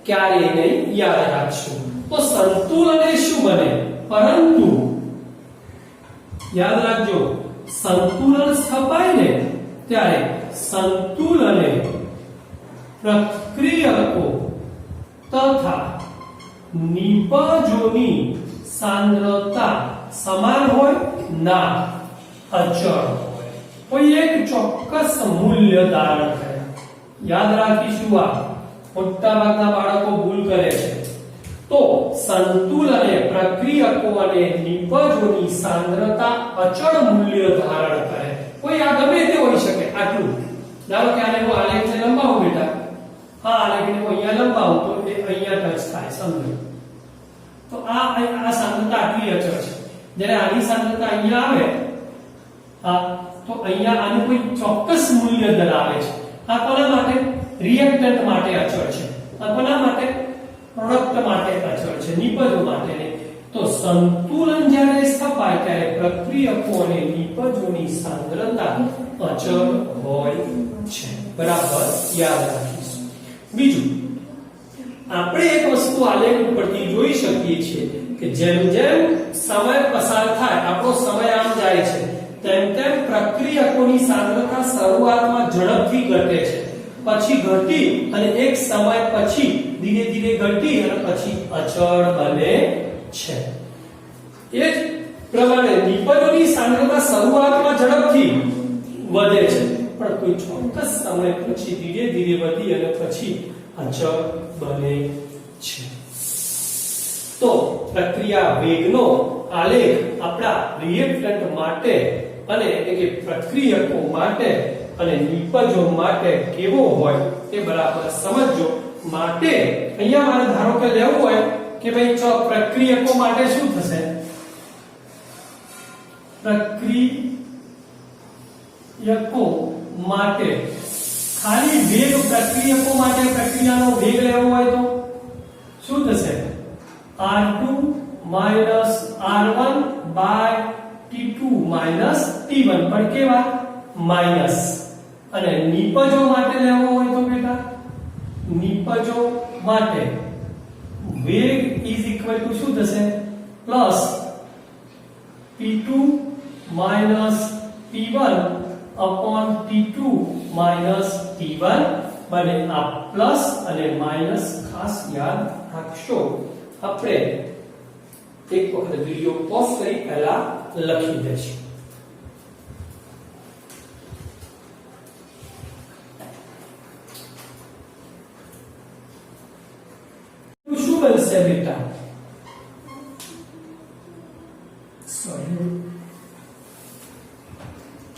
ક્યારે નહીં, યાદ રાખશું. તો સંતુલન એ શું બને? પરંતુ યાદ રાખજો, સંતુલન સ્થપાય ને ત્યારે સંતુલને પ્રક્રિયકો તથા નિપજોની સાંદ્રતા સમાન હોય? ના, અચળ હોય. કોઈ એક ચોક્કસ મૂલ્ય ધારણ કરે. યાદ રાખીશું. આ મોટા ભાગના બાળકો ભૂલ કરે છે. તો સંતુલને પ્રક્રિયકો અને નિપજોની સાંદ્રતા અચળ મૂલ્ય ધારણ કરે. કોઈ આ ગમે તે હોઈ શકે. આટલું ધારો કે આને હું આલેખને લંબાવું બેટા, આ આલેખને હું અહીંયા લંબાવું તો એ અહીંયા ટચ થાય. સમજો તો આ સાંદ્રતા આટલી અચળ છે. જ્યારે આની સાંદ્રતા અહીંયા આવે, આ તો અહીંયા આનું કોઈ ચોક્કસ મૂલ્ય ધરાવે છે. આ કોના માટે? રિએક્ટન્ટ માટે અચળ છે. આ કોના માટે? પ્રોડક્ટ માટે અચળ છે, નિપજો માટે નહીં. તો સંતુલન જ્યારે સ્થપાય ત્યારે પ્રક્રિયકો અને નિપજોની સાંદ્રતા અચળ હોય છે. બરાબર યાદ રાખીશું. બીજું, આપણે એક વસ્તુ આલેખ ઉપરથી જોઈ શકીએ છીએ કે જેમ જેમ સમય પસાર થાય, આપણો સમય આમ જાય છે, તેમ તેમ પ્રક્રિયકોની સાંદ્રતા શરૂઆતમાં ઝડપથી ઘટે છે, પછી ઘટી અને એક સમય પછી ધીરે ધીરે ઘટી અને પછી અચળ બને છે. એ જ પ્રમાણે નિપજોની સાંદ્રતા શરૂઆતમાં ઝડપથી વધે છે, પણ કોઈ ચોક્કસ સમય પછી ધીરે ધીરે વધી અને પછી અચળ બને છે. તો પ્રક્રિયા વેગનો આલેખ આપણા રિએક્ટન્ટ માટે અને એટલે કે પ્રક્રિયકો માટે અને નિપજો માટે કેવો હોય તે બરાબર સમજો. માટે અહીંયા મારે ધારો કે લેવું હોય કે ભાઈ પ્રક્રિયકો માટે શું થશે? પ્રક્રિયકો માટે ખાલી વેગ, પ્રક્રિયકો માટે પ્રક્રિયાનો વેગ લેવો હોય તો શું થશે? R2 R1 by T2 T1 પણ કેવા? માઈનસ. અને નિપજો માટે લેવો હોય તો બેટા, નિપજો માટે વેગ ઇઝ ઇક્વલ ટુ શું થશે? Plus P2 P1 upon T2 T1 બને. આ પ્લસ અને માઈનસ ખાસ યાદ રાખશો. આપણે એક વખત વિડિયો પોઝ કરી પહેલા લખી દઈશું. શું બનશે બેટા? સોરી,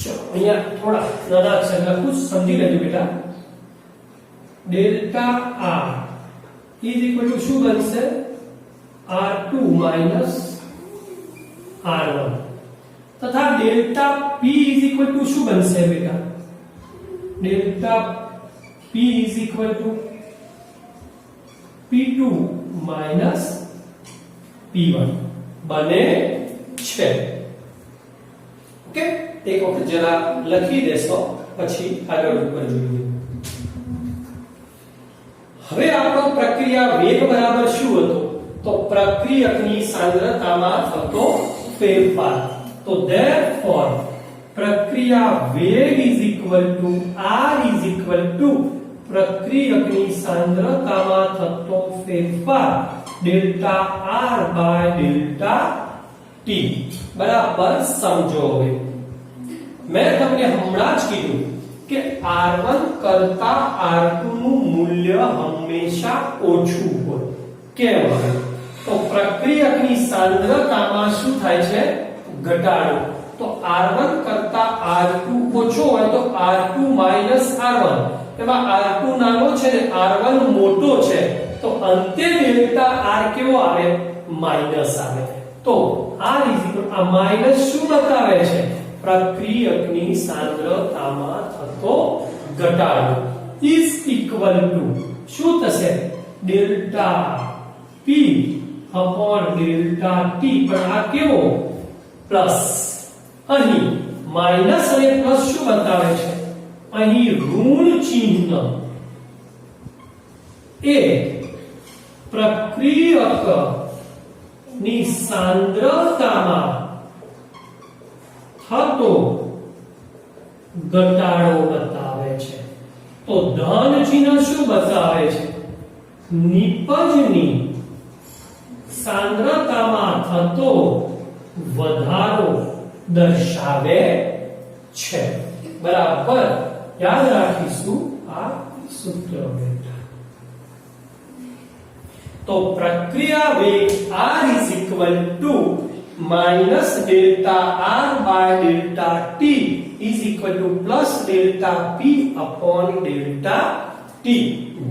ચલો અહીંયા થોડા નાના અક્ષર લખું, સમજી લેજો બેટા. Delta R is equal two શું બનશે? R2 R1 તથા delta P is equal two શું બનશે બેટા? Delta P is equal two P2 P1 બને છે. ઓકે, એક વખત જરા લખી દેશો પછી આગળ ઉપર જોઈએ. હવે આપણો પ્રક્રિયા વેગ બરાબર શું હતો? તો પ્રક્રિયકની સાંદ્રતામાં થતો ફેરફાર. તો therefore પ્રક્રિયા વેગ is equal to R is equal to પ્રક્રિયકની સાંદ્રતામાં થતો ફેરફાર delta R by delta T. બરાબર સમજો. હવે મેં તમને હમણાં જ કીધું કે R1 કરતા R2 નું મૂલ્ય હંમેશા ઓછું હોય. કેમ? તો પ્રક્રિયકની સાંદ્રતામાં શું થાય છે? ઘટાડો. તો R1 કરતા R2 ઓછો હોય તો R2 R1. એમાં R2 નાનો છે ને R1 મોટો છે, તો અંતે ડેલ્ટા R કેવો આવે? માઈનસ આવે. તો R આ માઈનસ શું બતાવે છે? પ્રક્રિયકની સાંદ્રતામાં થતો ઘટાડો ઇઝ ઇક્વલ ટુ શું થશે? Delta P upon delta T. પણ આ કેવો? પ્લસ. અહીં માઈનસ અને પ્લસ શું બતાવે છે? અહીં ઋણ ચિહ્ન એ પ્રક્રિયક ની સાંદ્રતામાં થતો ઘટાડો બતાવે છે. તો ધન ચિહ્ન શું બતાવે છે? નિપજની સાંદ્રતામાં થતો વધારો દર્શાવે છે. બરાબર યાદ રાખીશું આ સૂત્ર. તો પ્રક્રિયા વેગ R is equal to minus delta R by delta T is equal to plus delta P upon delta T,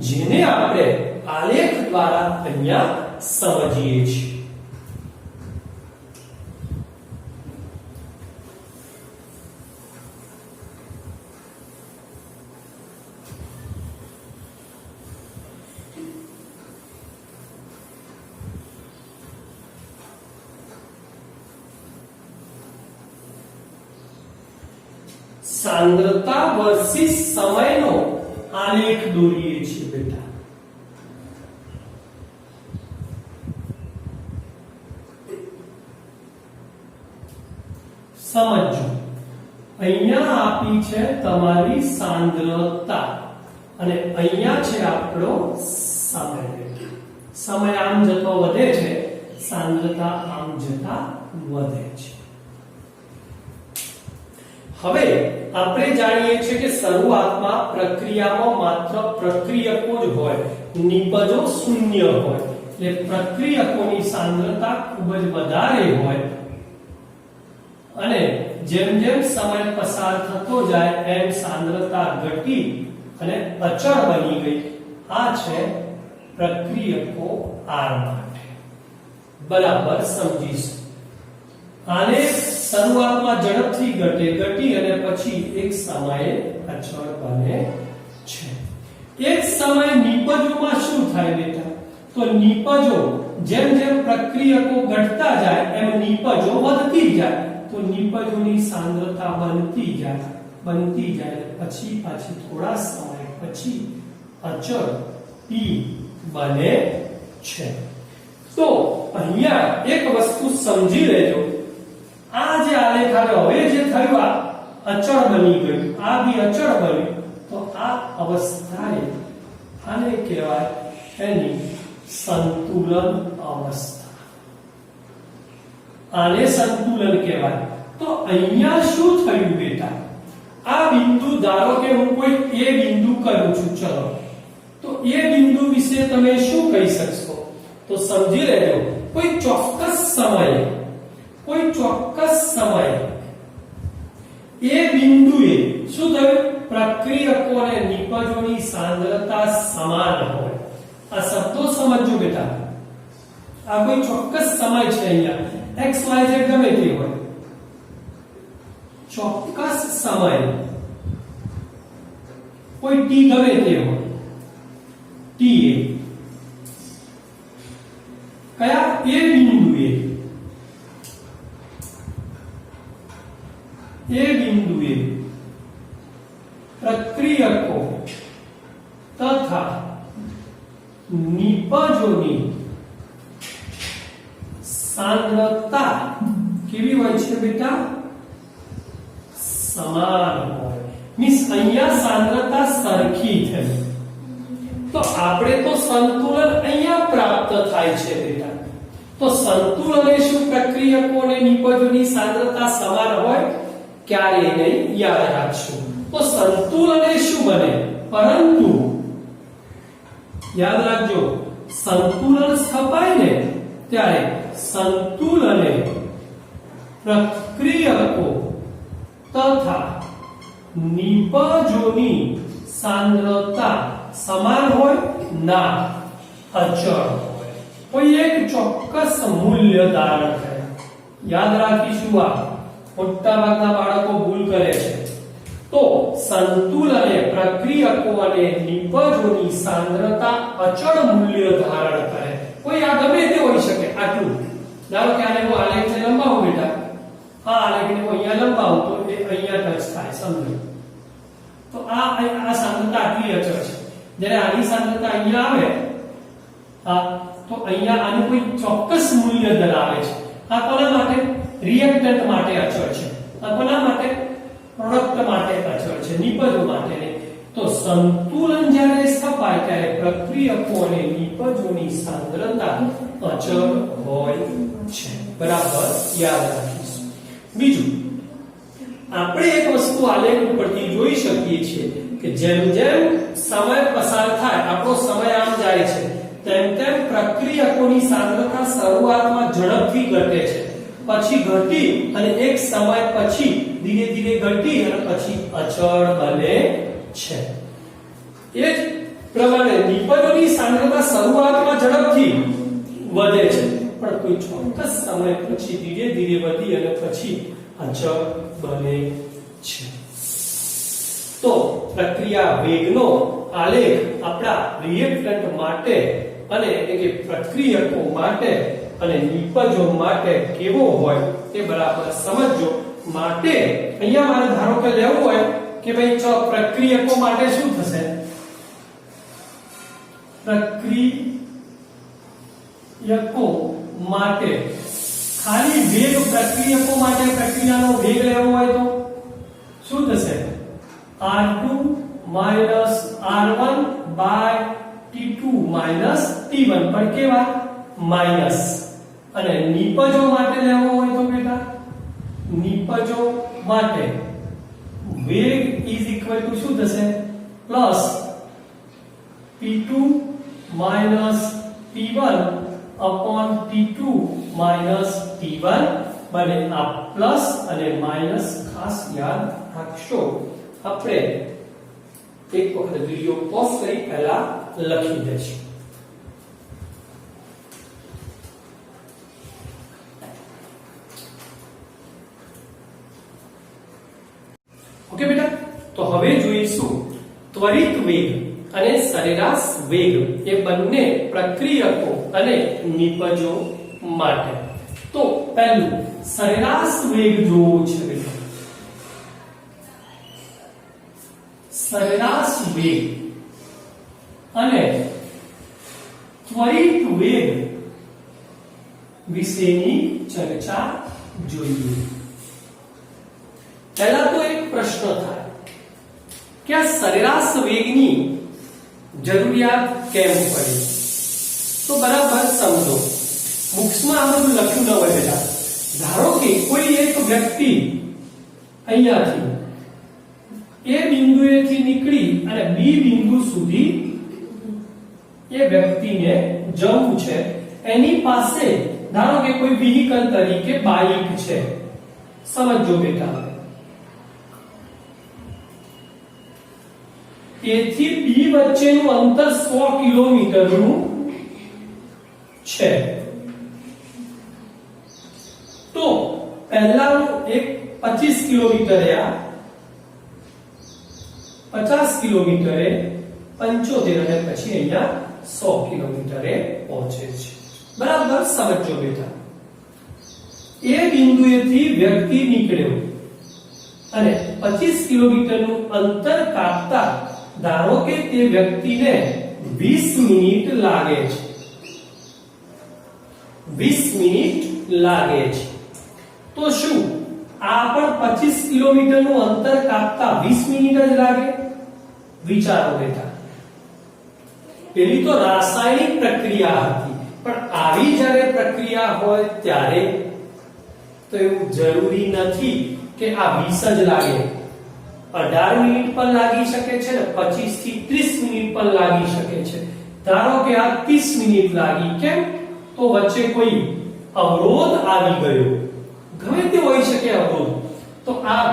જેને આપણે આલેખ દ્વારા અહીંયા સમજીએ છીએ. सांद्रता वर्सेस समयનો આલેખ દોરીએ છીએ બેટા। સમજો, અહીંયા આપી છે તમારી સાંદ્રતા અને અહીંયા છે આપણો સમય। સમય આમ જતો વધે છે, સાંદ્રતા આમ જતા વધે છે। હવે આપણે જાણીએ છીએ કે શરૂઆતમાં પ્રક્રિયામાં માત્ર પ્રક્રિયકો જ હોય, નિપજો શૂન્ય હોય, એટલે પ્રક્રિયકોની સાંદ્રતા ખૂબ જ વધારે હોય અને જેમ જેમ સમય પસાર થતો જાય એમ સાંદ્રતા ઘટી અને અચળ બની ગઈ। આ છે પ્રક્રિયકો R માટે, બરાબર સમજીશું। આને શરૂઆતમાં ઝડપથી ઘટી અને પછી એક સમયે અચળ બને છે। એક સમયે નિપજોમાં શું થાય બેટા? તો નિપજો જેમ જેમ પ્રક્રિયકો ઘટતા જાય એમ નિપજો વધતી જાય, તો નિપજોની સાંદ્રતા બનતી જાય પછી પાછી થોડા સમય પછી અચળ P બને છે। તો અહીંયા એક વસ્તુ સમજી લેજો, આ જે આલેખ આવ્યો હવે જે થયું આ અચળ બની ગયું, આ બી અચળ બન્યું, તો આ અવસ્થાએ આને કહેવાય એની સંતુલન અવસ્થા। આને સંતુલન કહેવાય। તો અહીંયા શું થયું બેટા? આ બિંદુ ધારો કે હું કોઈ એ બિંદુ કરું છું, ચલો તો એ બિંદુ વિશે તમે શું કહી શકશો? તો સમજી લેજો, કોઈ ચોક્કસ સમયે એ બિંદુએ શું થયું? પ્રક્રિયકો અને નિપજોની સાંદ્રતા સમાન હોય। આ શબ્દો સમજો બેટા, આ કોઈ ચોક્કસ સમય છે, અહીંયા x y z ગમે તે હોય, ચોક્કસ સમય કોઈ t ગમે તે હોય, t કયા એ બિંદુએ પ્રક્રિયકો તથા નિપજોની સાંદ્રતા કેવી હોય છે બેટા? સમાન હોય। મીન્સ અહીંયા સાંદ્રતા સરખી થઈ, તો આપણે તો સંતુલન અહીંયા પ્રાપ્ત થાય છે બેટા। તો સંતુલન એ શું? પ્રક્રિયકો અને નિપજોની સાંદ્રતા સમાન હોય? ક્યારે નહીં, યાદ રાખજો। તો સંતુલન એ શું બને? પરંતુ યાદ રાખજો, સંતુલન સ્થપાય ને ત્યારે સંતુલને પ્રક્રિયકો તથા નિપજોની સાંદ્રતા સમાન હોય? ના, અચળ હોય, કોઈ એક ચોક્કસ મૂલ્ય ધારણ કરે। યાદ રાખીશું, આ મોટા ભાગના બાળકો ભૂલ કરે છે। તો સંતુલને પ્રક્રિયકો અને નિપજોની સાંદ્રતા અચળ મૂલ્ય ધારણ કરે। કોઈ આ ગમે તે હોઈ શકે, આટલું ધારો કે આને હું આલેખને લંબાવું બેટા, આ આલેખને હું અહીંયા લંબાવું તો એ અહીંયા ટચ થાય, સમજો। તો આ સાંદ્રતા આટલી અચળ છે, જ્યારે આની સાંદ્રતા અહીંયા આવે તો અહીંયા આનું કોઈ ચોક્કસ મૂલ્ય ધરાવે છે। આ કોના માટે? રિએક્ટન્ટ માટે અચળ છે, આ કોના માટે? પ્રોડક્ટ માટે અચળ છે, નિપજો માટે નહીં। તો સંતુલન જ્યારે સ્થપાય ત્યારે પ્રક્રિયકો અને નિપજોની સાંદ્રતા અચળ હોય છે, બરાબર યાદ રાખીશું। બીજું, આપણે એક વસ્તુ આલેખ ઉપરથી જોઈ શકીએ છીએ કે જેમ જેમ સમય પસાર થાય, આપણો સમય આમ જાય છે, તેમ તેમ પ્રક્રિયકોની સાંદ્રતા શરૂઆતમાં ઝડપથી ઘટે છે, પછી ઘટી અને એક સમય પછી ધીરે ધીરે ઘટી અને પછી અચળ બને છે। એ જ પ્રમાણે નિપજોની સાંદ્રતા શરૂઆતમાં ઝડપથી વધે છે, પણ કોઈ ચોક્કસ સમય પછી ધીરે ધીરે વધી અને પછી અચળ બને છે। તો પ્રક્રિયા વેગનો આલેખ આપણા રિએક્ટન્ટ માટે અને એટલે કે પ્રક્રિયકો માટે અને નિપજો માટે કેવો હોય તે બરાબર સમજો। માટે અહીંયા મારે ધારો કે લેવું હોય કે ભાઈ ચલો પ્રક્રિયકો માટે શું થશે, પ્રક્રિયકો માટે ખાલી વેગ પ્રક્રિયકો માટે પ્રક્રિયાનો વેગ લેવો હોય તો શું થશે, r2 r1 by t2 t1 પણ કેવા માઈનસ, અને નિપજો માટે લેવો હોય તો બેટા નિપજો માટે વેગ ઇઝ ઇક્વલ ટુ શું થશે, plus p2 p1 upon t2 t1 બને આ પ્લસ અને માઈનસ ખાસ યાદ રાખશો. આપણે એક વખત વિડિયો પોઝ કરી પહેલા લખી દઈશું. ઓકે બેટા, તો હવે જોઈશું ત્વરિત વેગ અને સરેરાશ વેગ એ બંને પ્રક્રિયકો અને નિપજો માટે. તો પહેલું સરેરાશ વેગ જોવો છે બેટા. સરેરાશ વેગ અને ત્વરિત વેગ વિશેની ચર્ચા જોઈએ. પહેલા તો એક પ્રશ્ન થાય કે આ સરેરાશ વેગની જરૂરિયાત કેમ પડી? તો બરાબર સમજો. બુક્સમાં આ બધું લખ્યું ન હોય બેટા. ધારો કે કોઈ એક વ્યક્તિ અહીંયાથી એ બિંદુએથી નીકળી અને બી બિંદુ સુધી એ વ્યક્તિને જવું છે. એની પાસે ધારો કે કોઈ વ્હીકલ તરીકે બાઇક છે. સમજો બેટા. તેથી બી વચ્ચેનું અંતર 100 કિલોમીટરનું છે. તો પહેલાનું એક 25 કિલોમીટરે આ 50 કિલોમીટરે 75 અને પછી અહીંયા 100 કિલોમીટરે પહોંચે છે. બરાબર સમજો બેટા. એ બિંદુએથી વ્યક્તિ નીકળ્યો અને 25 કિલોમીટરનું અંતર કાપતા ધારો કે તે વ્યક્તિને 20 મિનિટ લાગે છે. 20 મિનિટ લાગે છે. તો શું આ પણ 25 કિલોમીટરનું અંતર કાપતા 20 મિનિટ જ લાગે? વિચારો બેટા. પેલી તો રાસાયણિક પ્રક્રિયા હતી, પણ આવી જ્યારે પ્રક્રિયા હોય ત્યારે તો એવું જરૂરી નથી કે આ 20 જ લાગે. 18 મિનિટ પણ લાગી શકે છે ને 25 થી 30 મિનિટ પણ લાગી શકે છે. ધારો કે આ 30 મિનિટ લાગી. કેમ? તો વચ્ચે કોઈ અવરોધ આવી ગયો. ગમે તે હોઈ શકે અવરોધ. તો આ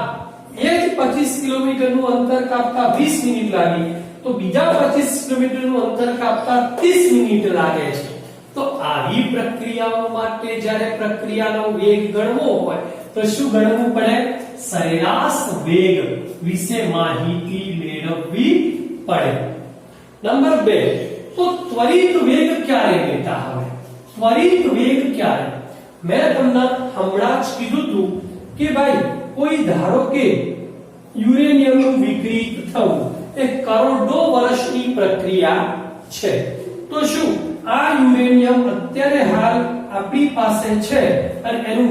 એ જ 25 કિલોમીટરનું અંતર કાપતા 20 મિનિટ લાગી, તો બીજા 25 કિલોમીટરનું અંતર કાપતા 30 મિનિટ લાગે છે. તો આવી પ્રક્રિયાઓ માટે જ્યારે પ્રક્રિયાનો વેગ ગણવો હોય તો શું ગણવું પડે? સરેરાશ વેગ વિશે માહિતી મેળવવી પડે. નંબર 2, તો ત્વરિત વેગ ક્યારે બેટા? હવે ત્વરિત વેગ ક્યારે? મેં તમને હમણાં જ કીધું હતું કે ભાઈ કોઈ ધારો કે યુરેનિયમનું વિકૃત થવું એ કરોડો વર્ષની પ્રક્રિયા છે. તો શું આ યુરેનિયમ અત્યારે હાલ આપણી પાસે છે અને એનું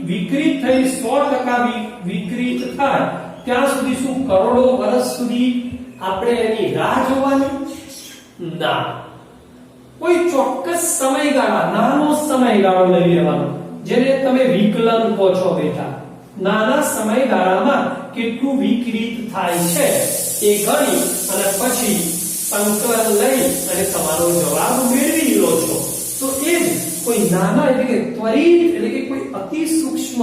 વિકૃત થઈ 100% વિકૃત થાય ત્યાં સુધી શું કરોડો વર્ષ સુધી આપણે એની રાહ જોવાની? ના. કોઈ ચોક્કસ સમયગાળા, નાનો સમયગાળો લઈ લેવાનો, જેને તમે વિકલન કહો છો બેટા. નાના સમયગાળામાં કેટલું વિકૃત થાય છે એ ગણી અને પછી સંકલન લઈ અને તમારો જવાબ મેળવી લો છો. તો એ જ કોઈ નાના એટલે કે ત્વરિત એટલે કે કોઈ અતિ સૂક્ષ્મ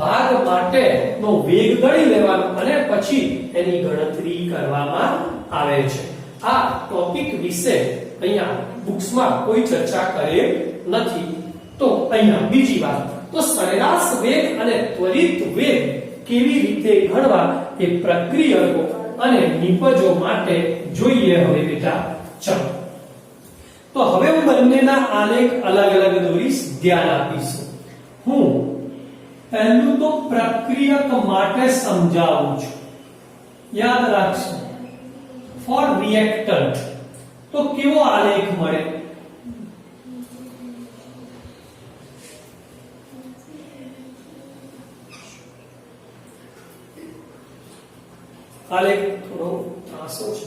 ભાગ માટેનો વેગ ગણી લેવાનો અને પછી એની ગણતરી કરવામાં આવે છે. આ ટોપિક વિશે અહીંયા બુક્સમાં કોઈ ચર્ચા કરેલ નથી. તો અહીંયા બીજી વાત, તો સરેરાશ વેગ અને ત્વરિત વેગ કેવી રીતે ગણવા એ પ્રક્રિયકો અને નિપજો માટે જોઈએ. હવે બેટા ચલો, તો હવે હું બંનેના આલેખ અલગ અલગ દોરીશ, ધ્યાન આપીશું. હું પહેલું તો પ્રક્રિયક માટે સમજાવું છું, યાદ રાખશો. ફોર રિએક્ટન્ટ તો કેવો આલેખ મળે? આલેખ થોડો ત્રાસો છે.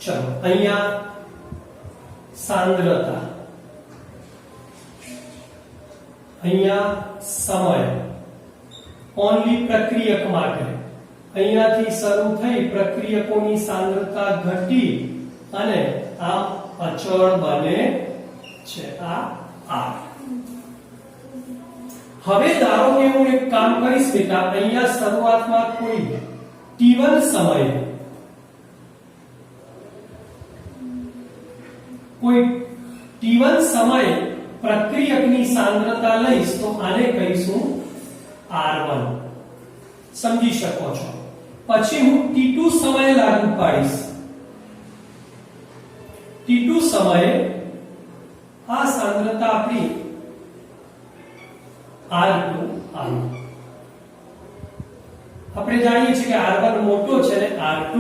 चलो અહીંયા सांद्रता, અહીંયા समय ओनली प्रक्रियक માટે. અહીંયાથી શરૂ થઈ પ્રક્રિયકોની સાંદ્રતા ઘટી અને આ અચળ બને છે, આ R. હવે ધારો કે હું એક કામ કરીશ બેટા, અહીંયા શરૂઆતમાં કોઈ t1 સમય, कोई t1 समय प्रक्रियकनी सांद्रता लईश तो आने कहीशुं R1. समझी शको छो. પછી હું t2 સમય લાગુ પાડીશ. t2 સમયે આ સાંદ્રતા આપણી R2 આવી. આપણે જાણીએ છીએ કે R1 મોટો છે અને R2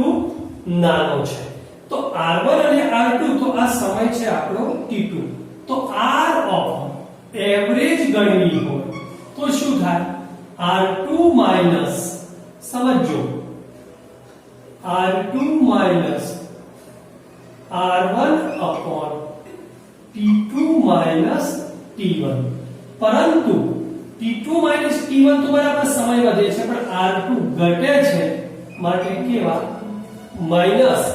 નાનો છે. तो R1 અને R2 तो આ સમય છે આપણો t2. તો R ઓફ એવરેજ ગણવી હોય તો શું થાય? R2 માઈનસ, સમજો, R2 minus R1 upon T2 minus T1. પરંતુ T2 માઈનસ T1 તો બરાબર સમય વધે છે પણ R2 ઘટે છે માટે કેવા માઈનસ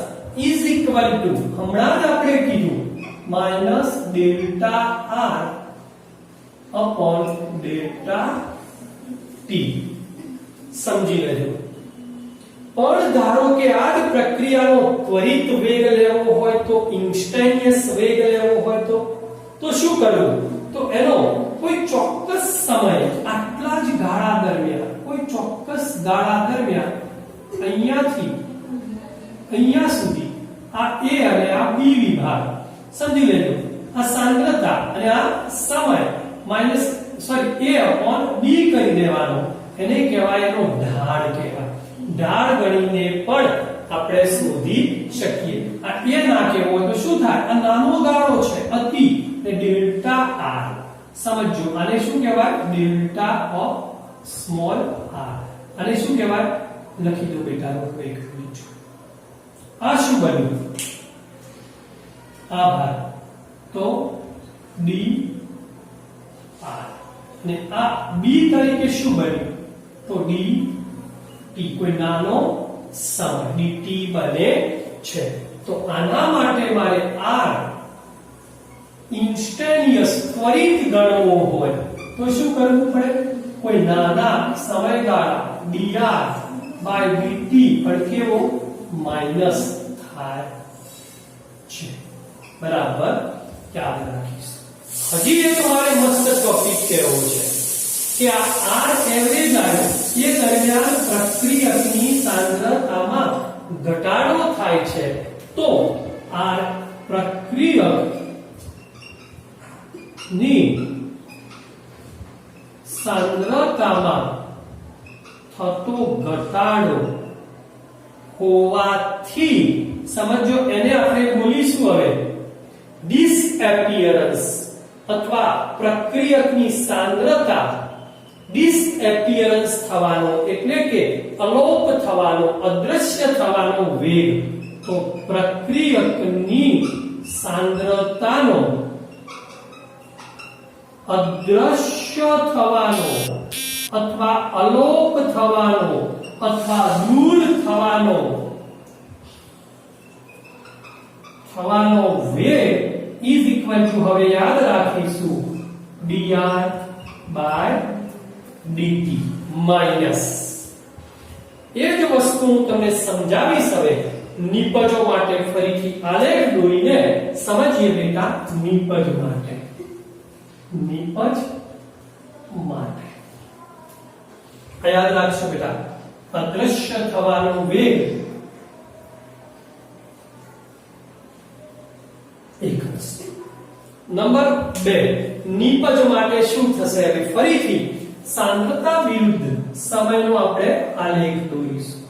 is equal to, હમણાં જ આપણે કીધું, minus delta R upon delta T. સમજી લેજો. પણ ધારો કે આ જ પ્રક્રિયાનો ત્વરિત વેગ લેવો હોય તો, ઇન્સ્ટેન્ટિયસ વેગ લેવો હોય તો શું કરવું? તો એનો કોઈ ચોક્કસ સમય, આટલા જ ગાળા દરમિયાન, કોઈ ચોક્કસ ગાળા દરમિયાન અહીંયાથી અહીંયા સુધી આ A અને આ B વિભાગ, સમજી લેજો, આ સાંદ્રતા અને આ સમય minus sorry A upon B કરી દેવાનો. એને કહેવાય, એનો ઢાળ કહેવાય. ઢાળ ગણીને પણ આપણે શોધી શકીએ. આ A ના કહેવો હોય તો શું થાય? આ નાનો ગાળો છે અતિ, ને ડેલ્ટા R, સમજો, આને શું કહેવાય? Delta of small r. આને શું કહેવાય? લખી દો બેટા, એક મિનિટ. આ શું બન્યું? આ ભાગ તો d r, અને આ b તરીકે શું બન્યું? તો d t, કોઈ નાનો સમય dt બને છે. તો આના માટે મારે r ઇન્સ્ટેન્ટિયસ ત્વરિત ગણવો હોય તો શું કરવું પડે? કોઈ નાના સમયગાળા dr બાય dt પણ કેવો માઈનસ થાય છે. બરાબર, યાદ રાખીશ. હજી એક મારે મસ્ત ટોપિક કહેવો છે કે આ R એવરેજ આવ્યો એ દરમિયાન પ્રક્રિયકની સાંદ્રતામાં ઘટાડો થાય છે. તો R પ્રક્રિયકની સાંદ્રતામાં થતો ઘટાડો હોવાથી, સમજો, એને આપણે બોલીશું હવે ડિસએપિયરન્સ, અથવા પ્રક્રિયકની સાંદ્રતા ડિસએપિયરન્સ થવાનો, એટલે કે અલોપ થવાનો, અદ્રશ્ય થવાનો વેગ. તો પ્રક્રિયકની સાંદ્રતાનો અદ્રશ્ય થવાનો અથવા અલોપ થવાનો અથવા દૂર થવાનો વેગ ઇઝ ઇક્વલ ટુ, હવે યાદ રાખીશું, dr બાય dt માઈનસ. એ જ વસ્તુ હું તમને સમજાવીશ હવે નિપજો માટે. ફરીથી આલેખ દોરીને સમજીએ બેટા. નિપજ માટે યાદ રાખશો બેટા, અદ્રશ્ય થવાનો વેગ એક હશે. નંબર 2 નિપજ માટે શું થશે? હવે ફરીથી સાંદ્રતા વિરુદ્ધ સમયનો આપણે આલેખ દોરીશું.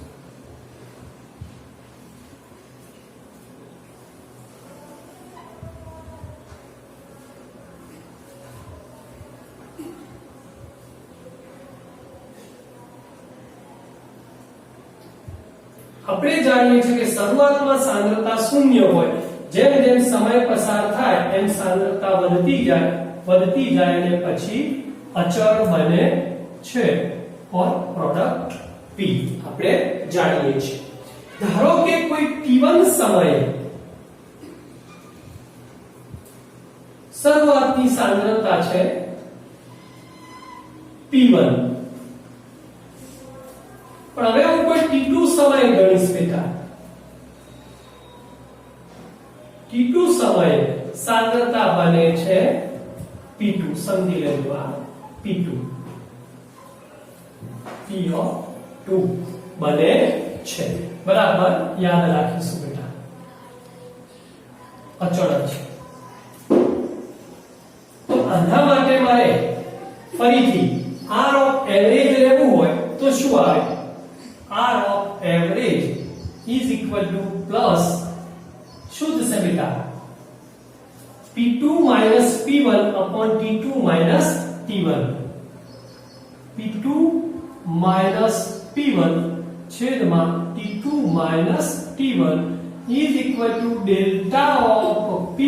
આપણે જાણીએ છીએ કે શરૂઆતમાં સાંદ્રતા શૂન્ય હોય, જેમ જેમ સમય પસાર થાય એમ સાંદ્રતા વધતી જાય અને પછી અચળ બને છે ઓર પ્રોડક્ટ P આપણે જાણીએ છીએ. ધારો કે કોઈ t1 સમયે શરૂઆતની સાંદ્રતા છે P1, પણ હવે હું કોઈ t2 સમય ગણીશ બેટા. t2 સમયે સાંદ્રતા બને છે P2. સમજી લેજો આ P2 P2 બને છે. બરાબર યાદ રાખીશું બેટા, અચળ છે. તો આના માટે મારે ફરીથી r ઓફ એવરેજ લેવું હોય તો શું આવે? r of average is equal to plus શું થશે બેટા? P2 minus P1 upon T2 minus T1. P2 minus P1 છેદમાં T2 minus T1 is equal to delta of P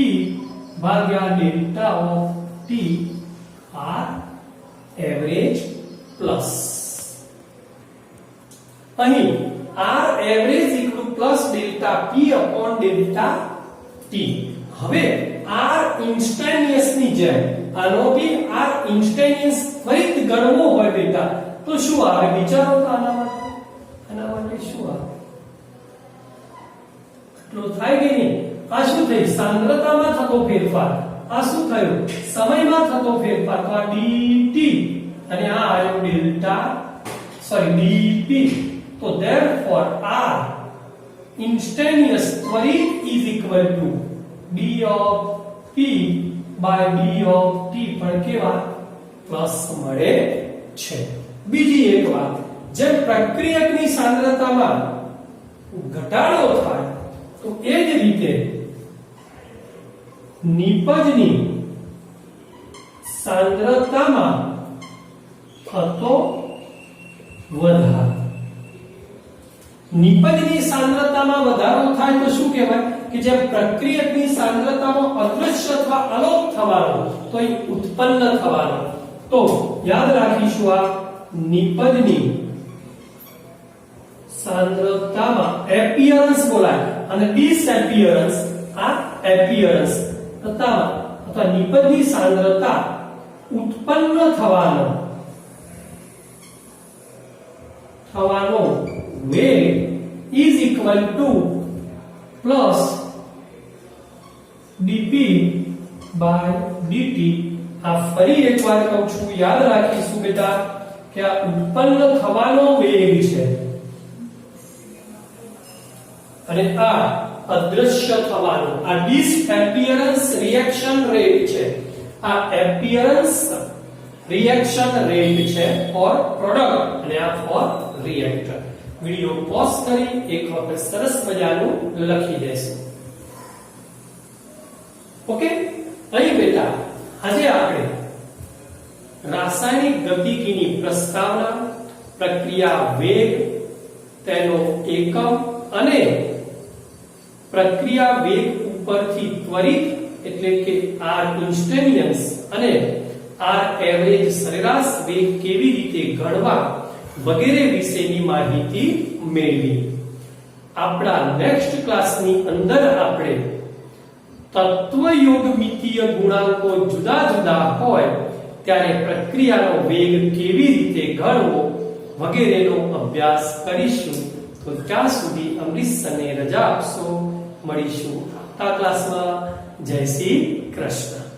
ભાગ્યા delta of T r average plus. અહીં r average equal to plus delta P upon delta T. હવે r instantaneous ની જેમ આનો બી r instantaneous ત્વરિત ગણવો હોય બેટા તો શું આવે? વિચારો તો આના માટે શું આવે? એટલો થાય કે નહીં? આ શું થઈ? સાંદ્રતામાં થતો ફેરફાર. આ શું થયું? સમયમાં થતો ફેરફાર. તો આ dt અને આ આવ્યો delta dp. So therefore r instantaneous त्वरित is equal to d of p by d of t પણ કેવા પ્લસ મળે છે. બીજી એક વાત, જેમ પ્રક્રિયકની સાંદ્રતામાં ઘટાડો થાય તો એ જ રીતે નિપજની સાંદ્રતામાં થતો વધારો. નિપજની સાંદ્રતામાં વધારો થાય તો શું કહેવાય? કે જે પ્રક્રિયકની સાંદ્રતામાં અદ્રશ્ય અથવા અલોપ થવાનો તો એ ઉત્પન્ન થવાનો. તો યાદ રાખીશું આ નિપજની સાંદ્રતામાં એપિયરન્સ બોલાય અને ડિસએપિયરન્સ આ એપિયરન્સ અથવા નિપજની સાંદ્રતા ઉત્પન્ન થવાનો વેગ is equal to plus dp by dt. આ ફરી એકવાર કહું છું, યાદ રાખીશું બેટા કે આ ઉત્પન્ન થવાનો વેગ છે અને આ અદ્રશ્ય થવાનો, આ ડિસએપિયરન્સ રિએક્શન રેટ છે. આ એપિયરન્સ રિએક્શન રેટ છે ફોર પ્રોડક્ટ અને આ ફોર રિએક્ટર. વિડિયો પોઝ કરી એક વખત સરસ મજાનું લખી દેશું. ઓકે, અહીં બેટા આજે આપણે રાસાયણિક ગતિકીની પ્રસ્તાવના, પ્રક્રિયા વેગ, તેનો એકમ અને પ્રક્રિયા વેગ ઉપરથી ત્વરિત એટલે કે r ઇન્સ્ટેન્ટેનિયસ અને r એવરેજ સરેરાશ વેગ કેવી રીતે ગણવા વગેરે વિશેની માહિતી મેળવી. આપણા નેક્સ્ટ ક્લાસની અંદર આપણે તત્વયોગમિતીય ગુણાંકો જુદા જુદા હોય ત્યારે પ્રક્રિયાનો વેગ કેવી રીતે ગણવો વગેરેનો અભ્યાસ કરીશું. તો ત્યાં સુધી અમરીશને રજા આપશો. મળીશું આ ક્લાસમાં. જય શ્રી કૃષ્ણ.